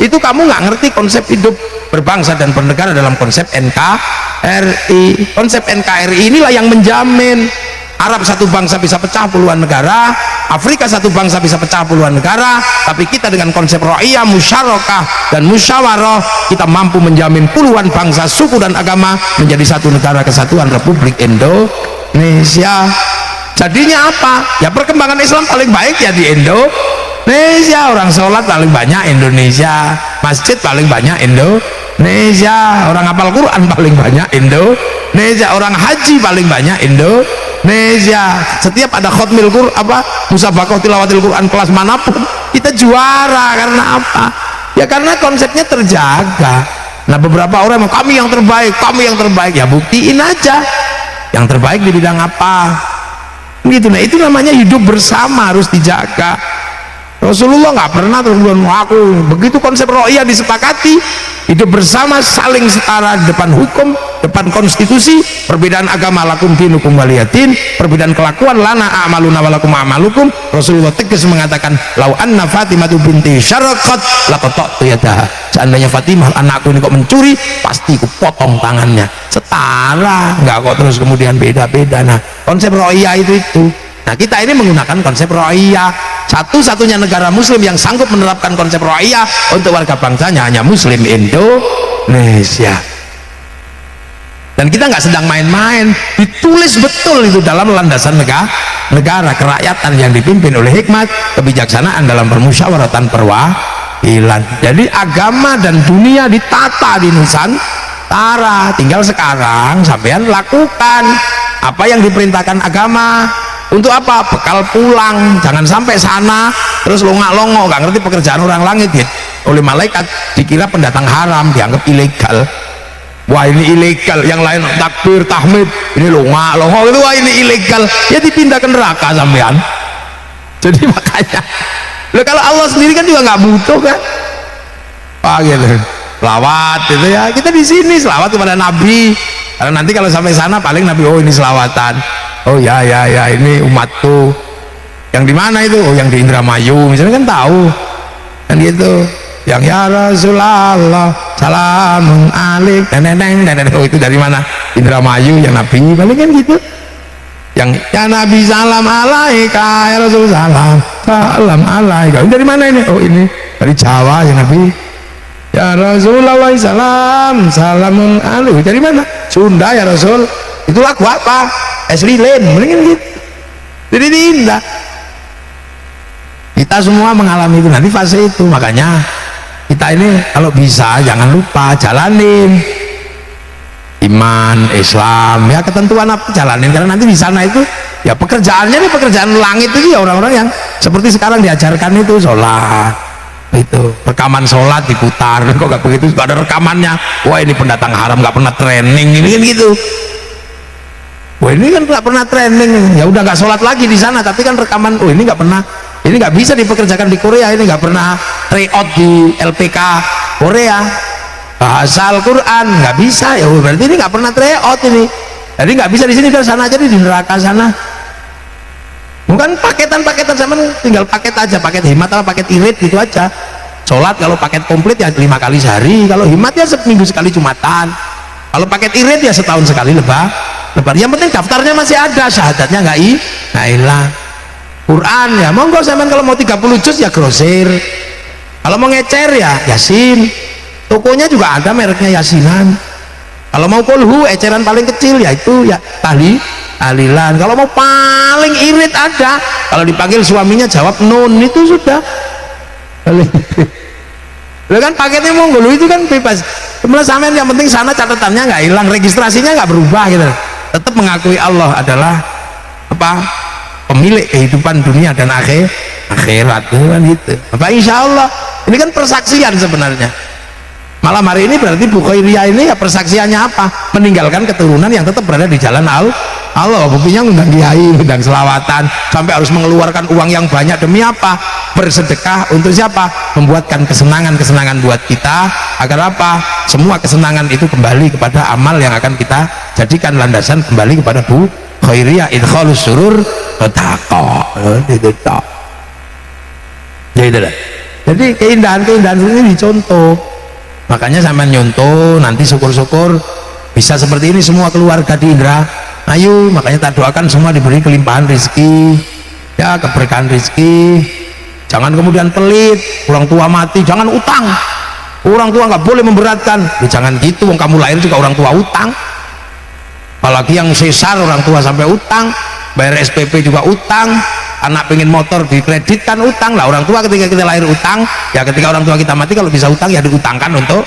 A: itu kamu nggak ngerti konsep hidup berbangsa dan bernegara dalam konsep NKRI. Konsep NKRI inilah yang menjamin Arab satu bangsa bisa pecah puluhan negara, Afrika satu bangsa bisa pecah puluhan negara, tapi kita dengan konsep ro'iyah, musyarakah dan musyawarah kita mampu menjamin puluhan bangsa, suku dan agama menjadi satu negara kesatuan Republik Indonesia. Jadinya apa? Ya perkembangan Islam paling baik ya di Indonesia. Orang sholat paling banyak Indonesia, masjid paling banyak Indonesia, orang hafal Quran paling banyak Indonesia, orang haji paling banyak Indonesia. Setiap ada khutmil Quran musabaqah tilawatil Quran kelas manapun kita juara. Karena apa? Ya karena konsepnya terjaga. Nah beberapa orang kami yang terbaik, ya buktiin aja yang terbaik di bidang apa gitu. Nah itu namanya hidup bersama, harus dijaga. Rasulullah nggak pernah aku begitu konsep ro'iyah disepakati, hidup bersama saling setara di depan hukum, depan konstitusi. Perbedaan agama lakum dinukum waliyadin, perbedaan kelakuan lana a'maluna walakum a'malukum. Rasulullah tegas mengatakan lau anna Fatimah binti syaraqat laqata'tu yadaha. Seandainya Fatimah anakku ini kok mencuri, pasti ku potong tangannya. Setara, nggak kok terus kemudian beda-beda. Nah konsep ro'iyah itu. Nah kita ini menggunakan konsep ro'iyah. Satu-satunya negara muslim yang sanggup menerapkan konsep ro'iyah untuk warga bangsanya hanya muslim Indonesia. Dan kita nggak sedang main-main, ditulis betul itu dalam landasan negara kerakyatan yang dipimpin oleh hikmat kebijaksanaan dalam permusyawaratan perwakilan. Jadi agama dan dunia ditata di Nusantara. Tinggal sekarang sampean lakukan apa yang diperintahkan agama. Untuk apa? Bekal pulang. Jangan sampai sana terus longak-longok, nggak ngerti pekerjaan orang langit ya. Oleh malaikat dikira pendatang haram, dianggap ilegal. Wah ini ilegal, yang lain takbir tahmid, ini longak-longok itu, wah ini ilegal, ya dipindah ke neraka sampean. Jadi makanya kalau Allah sendiri kan juga nggak butuh kan, wah gitu selawat itu ya, kita di sini selawat kepada Nabi. Karena nanti kalau sampai sana paling Nabi, oh ini selawatan, oh ya ini umatku yang di mana itu, oh yang di Indramayu misalnya, kan tahu kan gitu, yang ya Rasulullah salamun alik neneng, oh itu dari mana, Indramayu, yang Nabi paling kan gitu, yang ya Nabi salam alaika ya Rasul salam alaika, dari mana ini, oh ini dari Jawa ya Nabi, ya Rasulullah salam salamun alik, dari mana, Sunda ya Rasul, itu lagu apa, es lilin mendingan gitu. Jadi indah, kita semua mengalami itu nanti fase itu. Makanya kita ini kalau bisa jangan lupa jalanin iman Islam ya, ketentuan apa jalanin, karena nanti di sana itu ya pekerjaannya nih pekerjaan langit itu ya, orang-orang yang seperti sekarang diajarkan itu sholat, itu rekaman sholat diputar, kok gak begitu, gak ada rekamannya, wah ini pendatang haram gak pernah training ini kan gitu. Wah ini kan nggak pernah training, ya udah nggak sholat lagi di sana, tapi kan rekaman, oh ini nggak pernah, ini nggak bisa dipekerjakan di Korea, ini nggak pernah tryout di LPK Korea, bahasa Al-Quran nggak bisa, ya berarti ini nggak pernah tryout ini, jadi nggak bisa di sini, dari sana aja di neraka sana. Bukan paketan-paketan, sama tinggal paket aja, paket hemat atau paket irit gitu aja. Sholat kalau paket komplit ya 5 kali sehari, kalau hemat ya seminggu sekali Jumatan, kalau paket irit ya setahun sekali lebar. Yang penting daftarnya masih ada, syahadatnya nggak hilang. Quran ya monggo sampean, kalau mau 30 juz ya grosir, kalau mau ngecer ya Yasin, tokonya juga ada mereknya Yasinan. Kalau mau kulhu eceran paling kecil yaitu ya tahlilan. Kalau mau paling irit ada, kalau dipanggil suaminya jawab nun, itu sudah. Lo kan paketnya Monggolo itu kan bebas. Kemudian sampean yang penting sana catatannya nggak hilang, registrasinya nggak berubah gitu. Tetap mengakui Allah adalah apa? Pemilik kehidupan dunia dan akhirat kan gitu. Apa insya Allah ini kan persaksian sebenarnya. Malam hari ini berarti Bu Khairiyah ini ya persaksiannya apa? Meninggalkan keturunan yang tetap berada di jalan Allah. Buktinya ngundang kiai, ngundang selawatan, sampai harus mengeluarkan uang yang banyak demi apa? Bersedekah untuk siapa? Membuatkan kesenangan buat kita agar apa? Semua kesenangan itu kembali kepada amal yang akan kita jadikan landasan kembali kepada Bu Khairiyah, idkhalus surur taqwa. Jadi keindahan-keindahan ini dicontoh. Makanya sampai nyontoh, nanti syukur-syukur bisa seperti ini semua keluarga di Indra. Ayo, makanya tak doakan semua diberi kelimpahan rezeki, ya keberkahan rezeki. Jangan kemudian pelit, orang tua mati jangan utang. Orang tua nggak boleh memberatkan. Ya, jangan gitu, wong kamu lahir juga orang tua utang. Apalagi yang sesar orang tua sampai utang, bayar SPP juga utang. Anak pengen motor dikreditkan utang lah, orang tua ketika kita lahir utang, ya ketika orang tua kita mati kalau bisa utang ya diutangkan untuk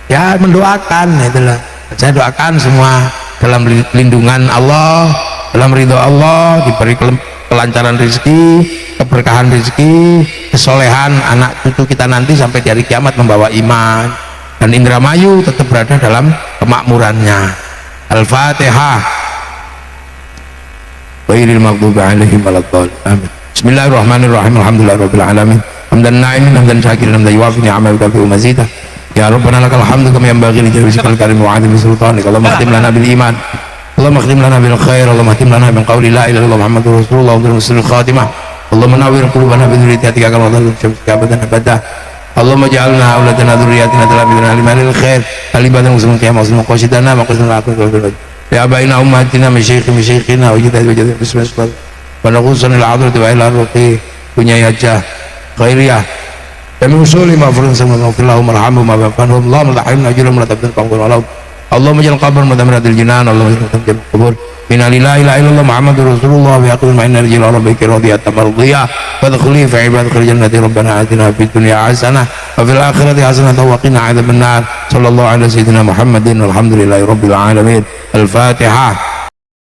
A: ya mendoakan. Itulah saya doakan semua dalam lindungan Allah, dalam ridho Allah, diberi kelancaran rezeki, keberkahan rezeki, kesolehan anak cucu kita nanti sampai di hari kiamat membawa iman, dan Indramayu tetap berada dalam kemakmurannya. Al-Fatihah. Ghairil maghdubi 'alaihim waladdallin. Amin. Bismillahirrahmanirrahim. Alhamdulillahirabbil alamin. Hamdan na'imin hamdan syakirin hamdan yuwafi ni'amahu wa yukafi'u mazidah. Ya Rabbana lakal hamdu kama yanbaghi li jalali karim wa 'azimi sultanik. Allahumma khtim lana bil iman. Allahumma khtim lana bil khair. Allahumma khtim lana min qawli la ilaha illallah Muhammadur Rasulullah wa bil husnil khatimah. Allahumma nawwir qulubana bi dhurriyyatika kama nadhuru syamsika abadan abada. Allahumma ja'alna auladana dhurriyyatina talabina limanil khair. Alibadan muslimin qiyamah muslimin qasidana wa qasna aqul. Ya abaina ummatina masyayikhina wa jidad wajad bismillah wa naghusan ila hadrati wa ila ruqi punya yajah Khairiyah dan usuli ma'furun sama ma'fillahu marhamu ma'afanhu Allahumma lahimna ajrum la tabdil qawbun walau Allahumma jal qabr madamratil jinan Allahumma jal qabr kubur minna lillahi ila illallah Muhammadur Rasulullah wa yaqul ma'inna rijil rabbika radiyatan mardiyah wa dkhuli fi ibadikal jannati rabbana atina fid dunya hasanah wa fil akhirati hasanah wa qina adzabannar sallallahu ala sayyidina Muhammadin walhamdulillahi rabbil alamin. Al-Fatihah.